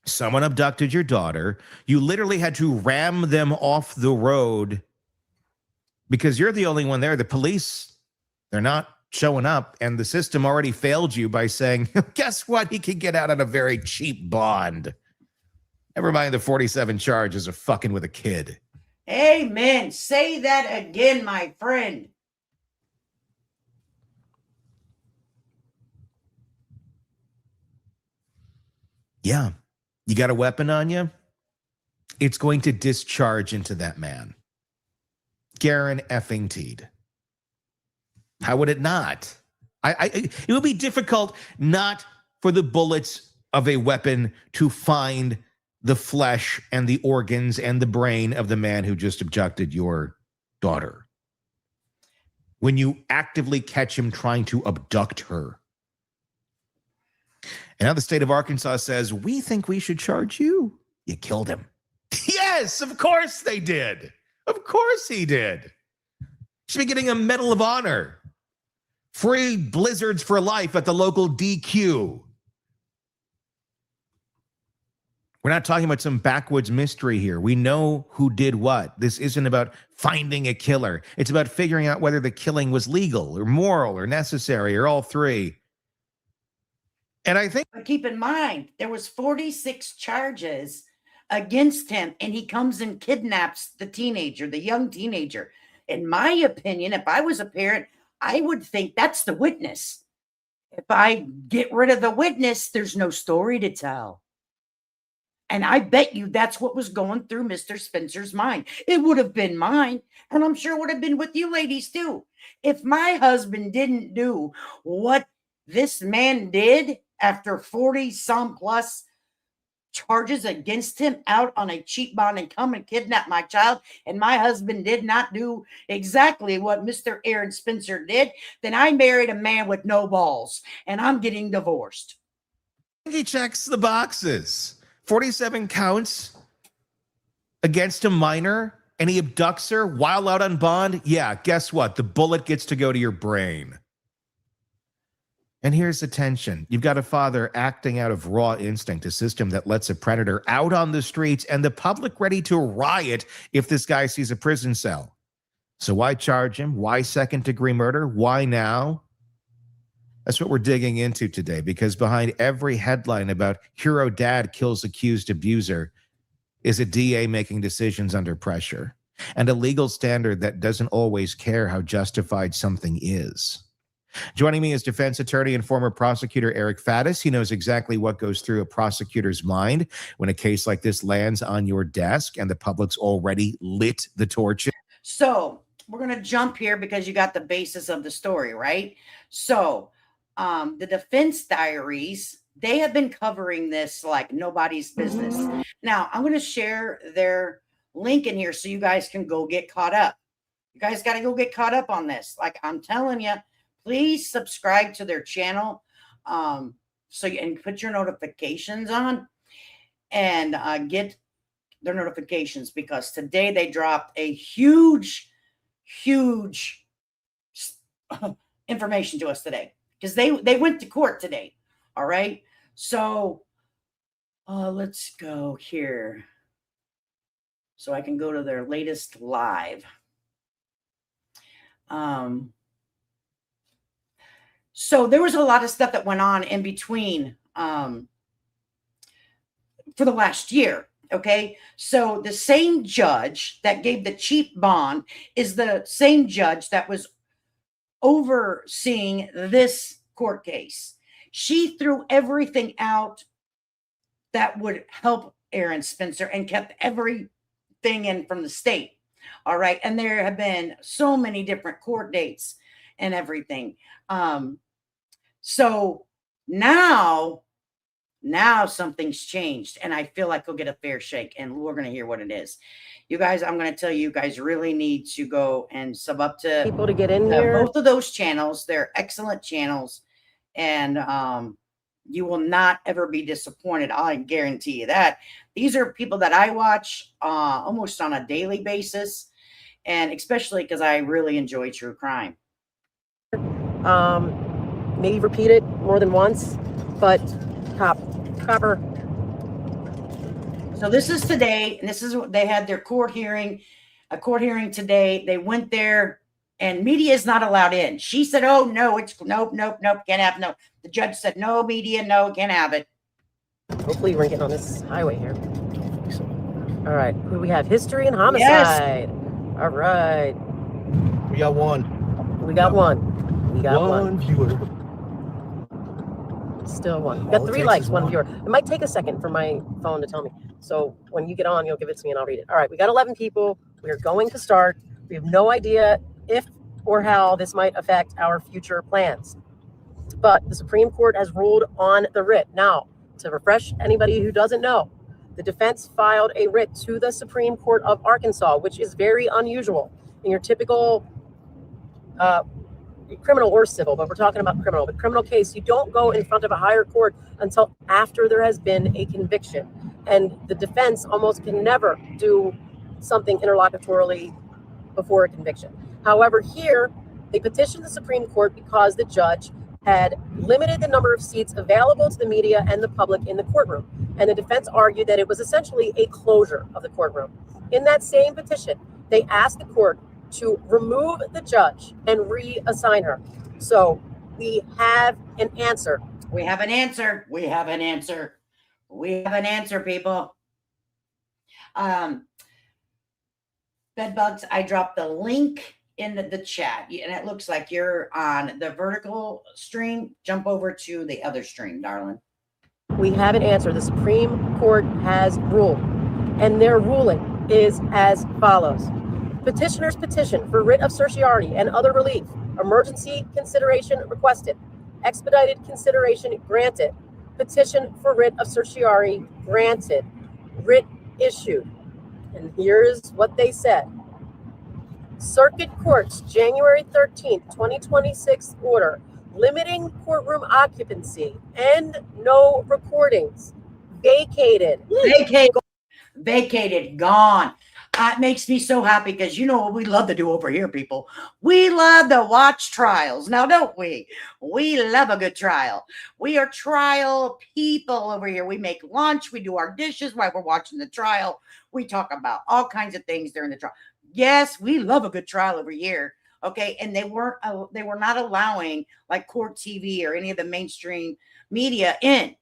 someone abducted your daughter. You literally had to ram them off the road because you're the only one there. The police, they're not showing up, and the system already failed you by saying, guess what? He can get out on a very cheap bond. Never mind the 47 charges of fucking with a kid. Amen. Say that again, my friend. Yeah. You got a weapon on you? It's going to discharge into that man. Guaranteed. How would it not? It would be difficult not for the bullets of a weapon to find the flesh and the organs and the brain of the man who just abducted your daughter. When you actively catch him trying to abduct her. And now the state of Arkansas says, we think we should charge you. You killed him. Yes, of course they did. Of course he did. Should be getting a Medal of Honor. Free blizzards for life at the local DQ. We're not talking about some backwoods mystery here. We know who did what. This isn't about finding a killer. It's about figuring out whether the killing was legal or moral or necessary or all three. And I think... But keep in mind, there was 46 charges against him, and he comes and kidnaps the teenager, the young teenager. In my opinion, if I was a parent, I would think that's the witness. If I get rid of the witness, there's no story to tell. And I bet you that's what was going through Mr. Spencer's mind. It would have been mine, and I'm sure it would have been with you ladies too. If my husband didn't do what this man did after 40-some plus charges against him out on a cheap bond and come and kidnap my child, and my husband did not do exactly what Mr. Aaron Spencer did, then I married a man with no balls, and I'm getting divorced. He checks the boxes. 47 counts against a minor, and he abducts her while out on bond. Yeah, guess what? The bullet gets to go to your brain. And here's the tension. You've got a father acting out of raw instinct, a system that lets a predator out on the streets and the public ready to riot if this guy sees a prison cell. So why charge him? Why second-degree murder? Why now? That's what we're digging into today, because behind every headline about hero dad kills accused abuser is a DA making decisions under pressure and a legal standard that doesn't always care how justified something is. Joining me is defense attorney and former prosecutor Eric Faddis. He knows exactly what goes through a prosecutor's mind when a case like this lands on your desk and the public's already lit the torches. So we're going to jump here because you got the basis of the story, right? So the defense diaries, they have been covering this like nobody's business. Now, I'm going to share their link in here so you guys can go get caught up. You guys got to go get caught up on this. Like I'm telling you, please subscribe to their channel. So you and put your notifications on and get their notifications, because today they dropped a huge information to us today, because they went to court today. All right. So let's go here so I can go to their latest live. So there was a lot of stuff that went on in between for the last year. Okay. So the same judge that gave the cheap bond is the same judge that was overseeing this court case. She threw everything out that would help Aaron Spencer and kept everything in from the state. All right. And there have been so many different court dates and everything. So now something's changed, and I feel like he'll get a fair shake, and we're going to hear what it is. You guys, I'm going to tell you, you guys really need to go and sub up to people to get in here. Both of those channels. They're excellent channels, and you will not ever be disappointed. I guarantee you that. These are people that I watch almost on a daily basis, and especially because I really enjoy true crime. Maybe repeat it more than once, but copper. So this is today, and this is what they had their court hearing, a court hearing today. They went there, and media is not allowed in. She said, "Oh no, it's nope, can't have no." The judge said, "No media, no, can't have it." Hopefully, we're getting on this highway here. All right, who do we have? History and homicide. Yes. All right. We got one. We got one. We got one viewer. Still one. We got 3 likes, one viewer. It might take a second for my phone to tell me. So when you get on, you'll give it to me and I'll read it. All right, we got 11 people. We are going to start. We have no idea if or how this might affect our future plans. But the Supreme Court has ruled on the writ. Now, to refresh anybody who doesn't know, the defense filed a writ to the Supreme Court of Arkansas, which is very unusual in your typical criminal or civil, but we're talking about criminal. The criminal case, you don't go in front of a higher court until after there has been a conviction. And the defense almost can never do something interlocutorily before a conviction. However, here, they petitioned the Supreme Court because the judge had limited the number of seats available to the media and the public in the courtroom. And the defense argued that it was essentially a closure of the courtroom. In that same petition, they asked the court to remove the judge and reassign her. So we have an answer. We have an answer. We have an answer. We have an answer, people. Bedbugs, I dropped the link in the chat, and it looks like you're on the vertical stream. Jump over to the other stream, darling. We have an answer. The Supreme Court has ruled, and their ruling is as follows. Petitioner's petition for writ of certiorari and other relief. Emergency consideration requested. Expedited consideration granted. Petition for writ of certiorari granted. Writ issued. And here's what they said. Circuit Court's January 13th, 2026 order limiting courtroom occupancy and no recordings. Vacated. Vacated. Gone. It makes me so happy because you know what we love to do over here, people. We love to watch trials. Now, don't we? We love a good trial. We are trial people over here. We make lunch. We do our dishes while we're watching the trial. We talk about all kinds of things during the trial. Yes, we love a good trial over here. Okay. And they were not allowing like Court TV or any of the mainstream media in.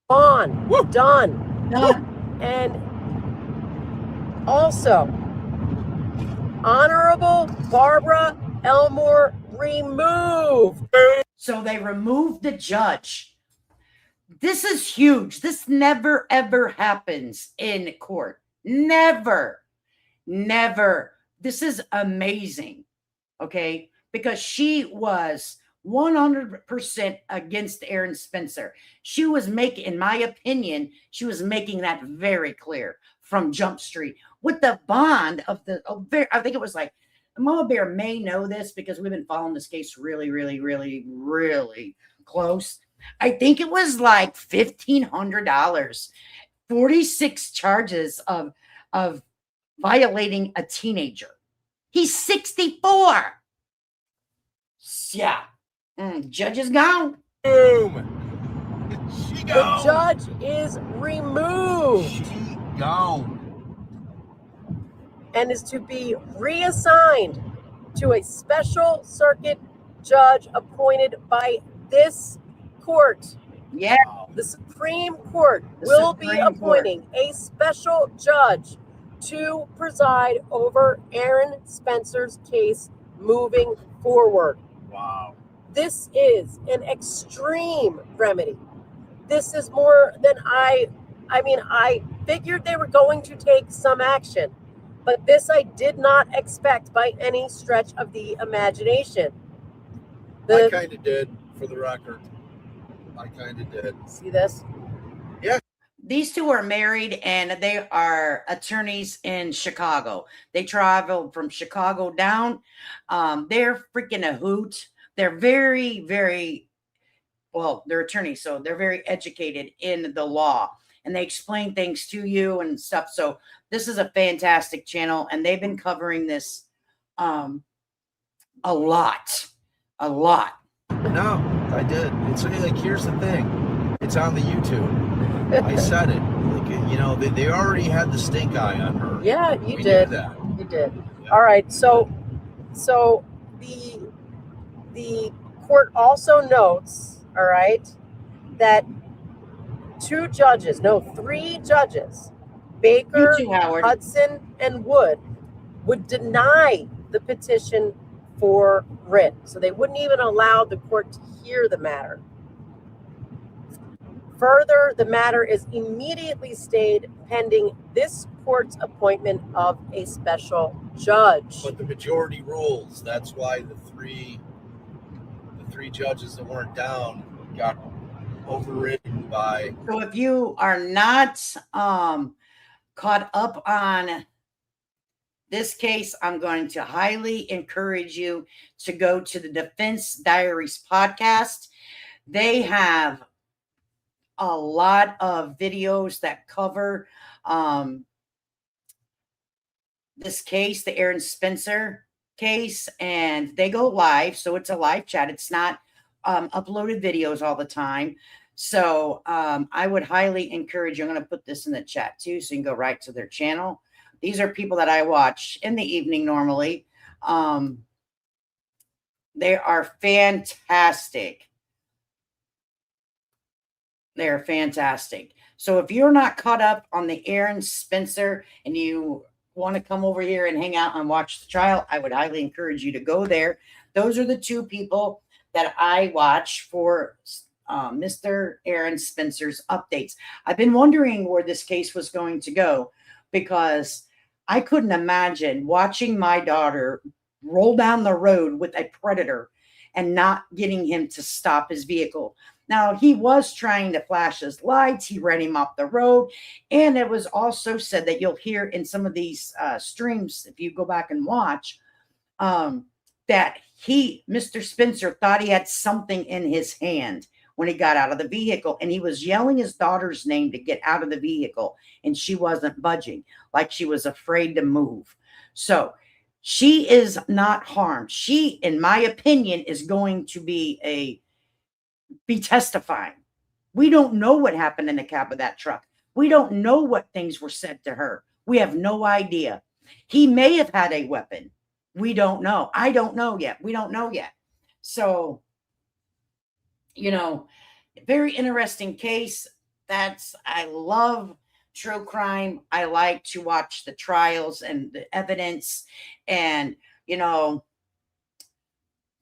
On. Done. And also, Honorable Barbara Elmore removed. So they removed the judge. This is huge. This never, ever happens in court. Never. This is amazing. Okay, because she was 100% against Aaron Spencer. She was making, in my opinion, she was making that very clear from Jump Street with the bond of the, I think it was like, Mama Bear may know this because we've been following this case really, really, really, really close. I think it was like $1,500, 46 charges of violating a teenager. He's 64. Yeah. Judge is gone. Boom. She The judge is removed. She gone. And is to be reassigned to a special circuit judge appointed by this court. Yeah. The Supreme Court The will be Supreme appointing a special judge to preside over Aaron Spencer's case moving forward. Wow. This is an extreme remedy. This is more than I figured they were going to take some action, but this I did not expect by any stretch of the imagination. I kind of did, for the record. I kind of did. See this? Yeah. These two are married and they are attorneys in Chicago. They traveled from Chicago down. They're freaking a hoot. They're very, very, well, they're attorneys, so they're very educated in the law and they explain things to you and stuff. So this is a fantastic channel and they've been covering this a lot. No, I did. It's like, here's the thing. It's on the YouTube. I said it. Like, you know, they already had the stink eye on her. Yeah, you We did. knew that. You did. All right. So the court also notes, all right, that three judges, Baker, You too, Howard. Hudson, and Wood, would deny the petition for writ. So they wouldn't even allow the court to hear the matter. Further, the matter is immediately stayed pending this court's appointment of a special judge. But the majority rules. That's why the three judges that weren't down got overridden by. So if you are not caught up on this case, I'm going to highly encourage you to go to the Defense Diaries podcast. They have a lot of videos that cover this case, the Aaron Spencer case, and they go live. So it's a live chat. It's not uploaded videos all the time. So I would highly encourage you. I'm going to put this in the chat too, so you can go right to their channel. These are people that I watch in the evening normally. They are fantastic. They're fantastic. So if you're not caught up on the Aaron Spencer and you want to come over here and hang out and watch the trial, I would highly encourage you to go there. Those are the two people that I watch for Mr. Aaron Spencer's updates. I've been wondering where this case was going to go because I couldn't imagine watching my daughter roll down the road with a predator and not getting him to stop his vehicle. Now, he was trying to flash his lights. He ran him off the road. And it was also said that you'll hear in some of these streams, if you go back and watch, that Mr. Spencer, thought he had something in his hand when he got out of the vehicle. And he was yelling his daughter's name to get out of the vehicle. And she wasn't budging, like she was afraid to move. So she is not harmed. She, in my opinion, is going to be testifying. We don't know what happened in the cab of that truck. We don't know what things were said to her. We have no idea. He may have had a weapon. We don't know. I don't know yet. We don't know yet. So, you know, very interesting case. I love true crime. I like to watch the trials and the evidence and, you know,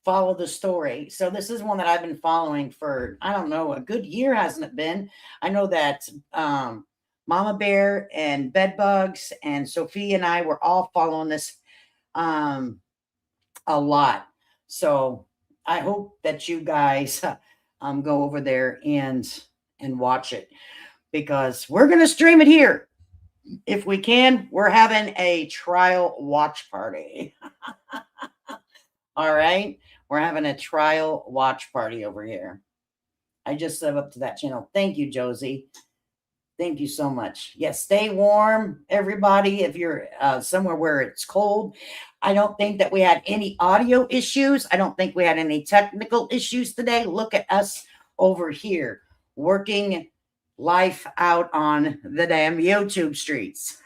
follow the story. So this is one that I've been following for, I don't know, a good year, hasn't it been? I know that Mama Bear and Bedbugs and Sophie and I were all following this a lot. So I hope that you guys go over there and watch it, because we're going to stream it here. If we can, we're having a trial watch party. All right. We're having a trial watch party over here. I just sub up to that channel. Thank you, Josie. Thank you so much. Yes, stay warm, everybody. If you're somewhere where it's cold, I don't think that we had any audio issues. I don't think we had any technical issues today. Look at us over here working life out on the damn YouTube streets.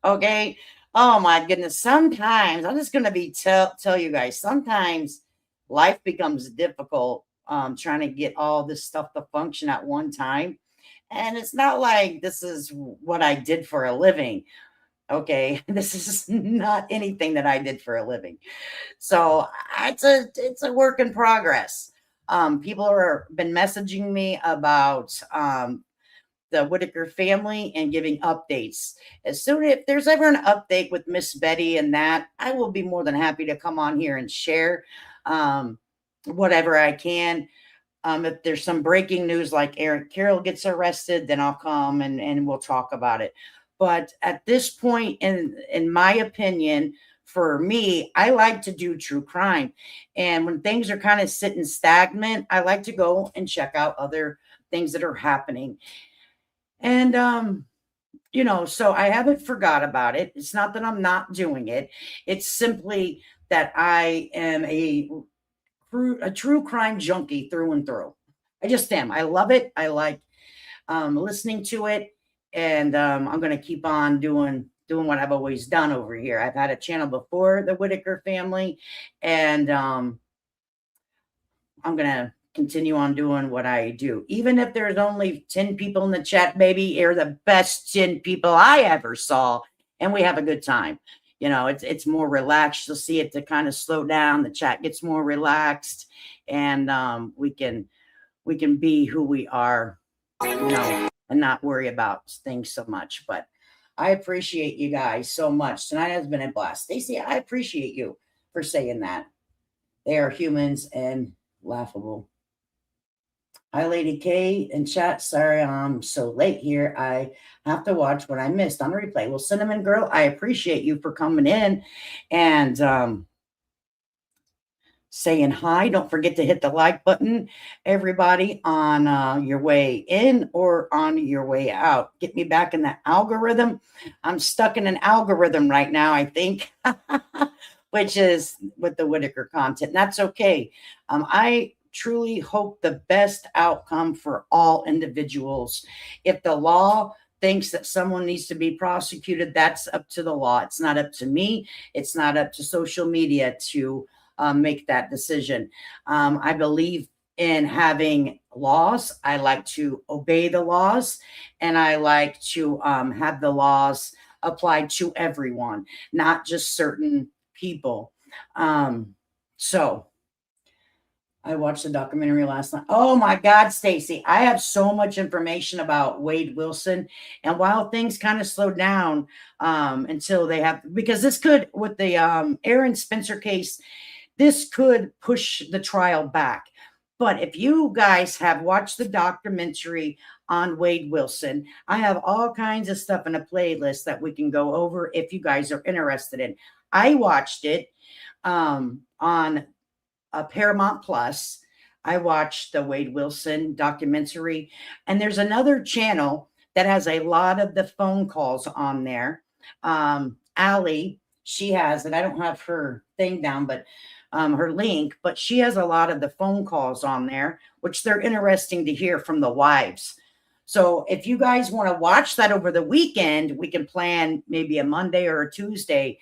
Okay. Oh my goodness. Sometimes I'm just going to be tell you guys, sometimes life becomes difficult trying to get all this stuff to function at one time. And it's not like this is what I did for a living. Okay. This is not anything that I did for a living. So it's a work in progress. People are been messaging me about the Whitaker family and giving updates. As soon if there's ever an update with Miss Betty and that, I will be more than happy to come on here and share whatever I can. If there's some breaking news like Eric Carroll gets arrested, then I'll come and we'll talk about it. But at this point, in my opinion, for me, I like to do true crime. And when things are kind of sitting stagnant, I like to go and check out other things that are happening. And, so I haven't forgot about it. It's not that I'm not doing it. It's simply that I am a true crime junkie through and through. I just am. I love it. I like listening to it. And I'm going to keep on doing what I've always done over here. I've had a channel before the Whitaker family, and I'm going to continue on doing what I do. Even if there's only 10 people in the chat, baby, you're the best 10 people I ever saw, and we have a good time. It's more relaxed. You'll see it to kind of slow down. The chat gets more relaxed, and we can be who we are, and not worry about things so much. But I appreciate you guys so much. Tonight has been a blast. Stacey, I appreciate you for saying that. They are humans and laughable. Hi, Lady K in chat. Sorry I'm so late here. I have to watch what I missed on the replay. Well, Cinnamon Girl, I appreciate you for coming in and saying hi. Don't forget to hit the like button, everybody, on your way in or on your way out. Get me back in the algorithm. I'm stuck in an algorithm right now, I think, which is with the Whitaker content. That's okay. I truly hope the best outcome for all individuals. If the law thinks that someone needs to be prosecuted, that's up to the law. It's not up to me. It's not up to social media to make that decision. I believe in having laws. I like to obey the laws, and I like to have the laws applied to everyone, not just certain people. So I watched the documentary last night. Oh my God, Stacey, I have so much information about Wade Wilson. And while things kind of slowed down until they have, because this could, with the Aaron Spencer case, this could push the trial back. But if you guys have watched the documentary on Wade Wilson, I have all kinds of stuff in a playlist that we can go over if you guys are interested in. I watched it on Paramount Plus. I watched the Wade Wilson documentary, and there's another channel that has a lot of the phone calls on there. Allie, she has it. I don't have her thing down, but her link, but she has a lot of the phone calls on there, which they're interesting to hear from the wives. So if you guys want to watch that over the weekend, we can plan maybe a Monday or a Tuesday,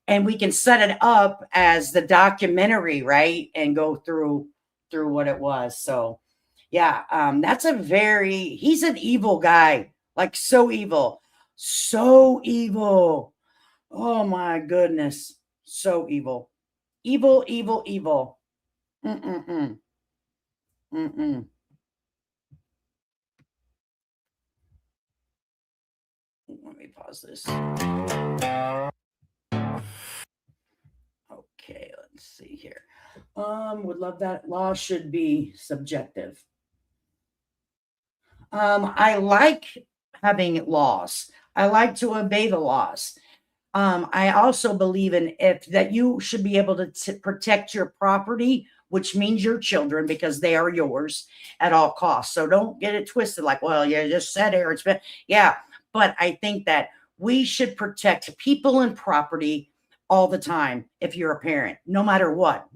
and we can set it up as the documentary, right? And go through what it was. So yeah, that's he's an evil guy, like so evil. Oh my goodness. So evil. Evil. Mm-mm-mm. Mm-mm. Let me pause this. Let's see here. Would love that. Law should be subjective. I like having laws. I like to obey the laws. I also believe in that you should be able to protect your property, which means your children, because they are yours at all costs. So don't get it twisted like, well, you just said it. Yeah, but I think that we should protect people and property all the time if you're a parent, no matter what.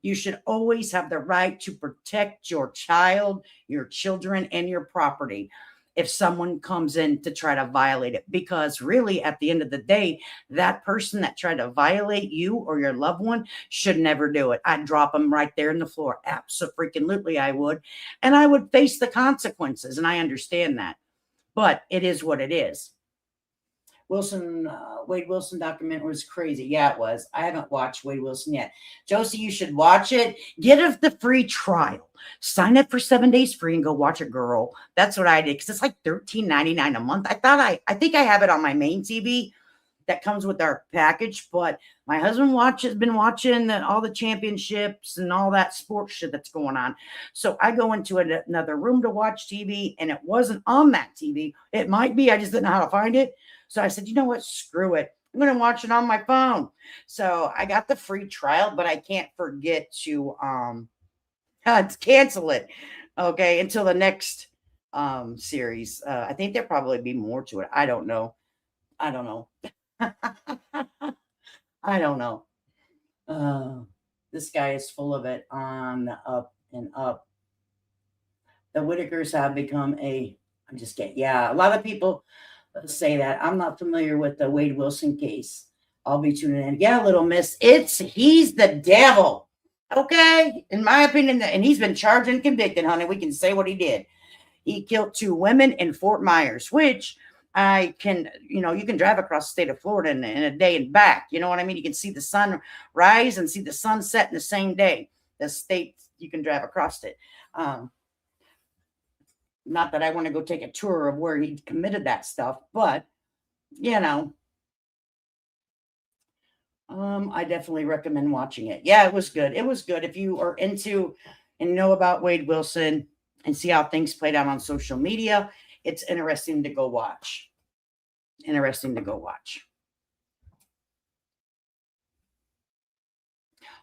You should always have the right to protect your child, your children, and your property if someone comes in to try to violate it. Because really, at the end of the day, that person that tried to violate you or your loved one should never do it. I'd drop them right there in the floor. Absolutely, I would. And I would face the consequences, and I understand that. But it is what it is. Wade Wilson documentary was crazy. Yeah, it was. I haven't watched Wade Wilson yet. Josie, you should watch it. Get us the free trial. Sign up for 7 days free and go watch it, girl. That's what I did, because it's like $13.99 a month. I think I have it on my main TV that comes with our package, but my husband has been watching all the championships and all that sports shit that's going on. So I go into another room to watch TV, and it wasn't on that TV. It might be. I just didn't know how to find it. So I said, you know what? Screw it. I'm going to watch it on my phone. So I got the free trial, but I can't forget to cancel it. Okay. Until the next series. I think there'll probably be more to it. I don't know. I don't know. This guy is full of it on up and up. The Whitakers have become a lot of people say that. I'm not familiar with the Wade Wilson case. I'll be tuning in. Yeah, Little Miss. He's the devil. Okay. In my opinion, and he's been charged and convicted, honey. We can say what he did. He killed 2 women in Fort Myers, which you can drive across the state of Florida in a day and back. You know what I mean? You can see the sun rise and see the sun set in the same day. The state, you can drive across it. Not that I want to go take a tour of where he committed that stuff, but I definitely recommend watching it. Yeah, it was good. It was good. If you are into and know about Wade Wilson and see how things played out on social media, it's interesting to go watch.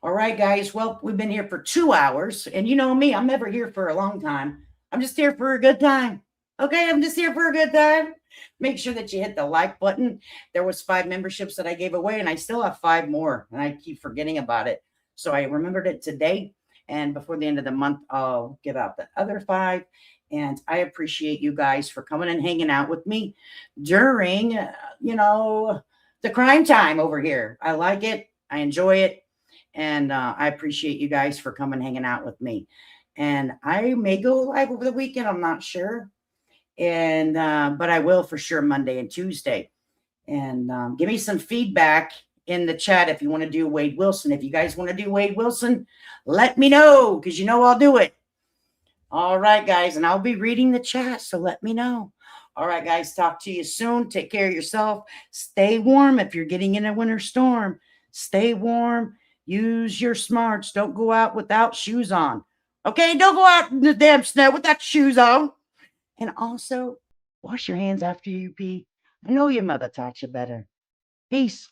All right, guys. Well, we've been here for 2 hours, and you know me, I'm never here for a long time. I'm just here for a good time. Okay, I'm just here for a good time. Make sure that you hit the like button. There was 5 memberships that I gave away, and I still have 5 more, and I keep forgetting about it. So I remembered it today, and before the end of the month, I'll give out the other 5. And I appreciate you guys for coming and hanging out with me during, the crime time over here. I like it. I enjoy it. And I appreciate you guys for coming and hanging out with me. And I may go live over the weekend. I'm not sure. And but I will for sure Monday and Tuesday. And give me some feedback in the chat if you want to do Wade Wilson. If you guys want to do Wade Wilson, let me know, because I'll do it. All right, guys. And I'll be reading the chat, so let me know. All right, guys. Talk to you soon. Take care of yourself. Stay warm if you're getting in a winter storm. Stay warm. Use your smarts. Don't go out without shoes on. Okay, don't go out in the damn snow without shoes on. And also, wash your hands after you pee. I know your mother taught you better. Peace.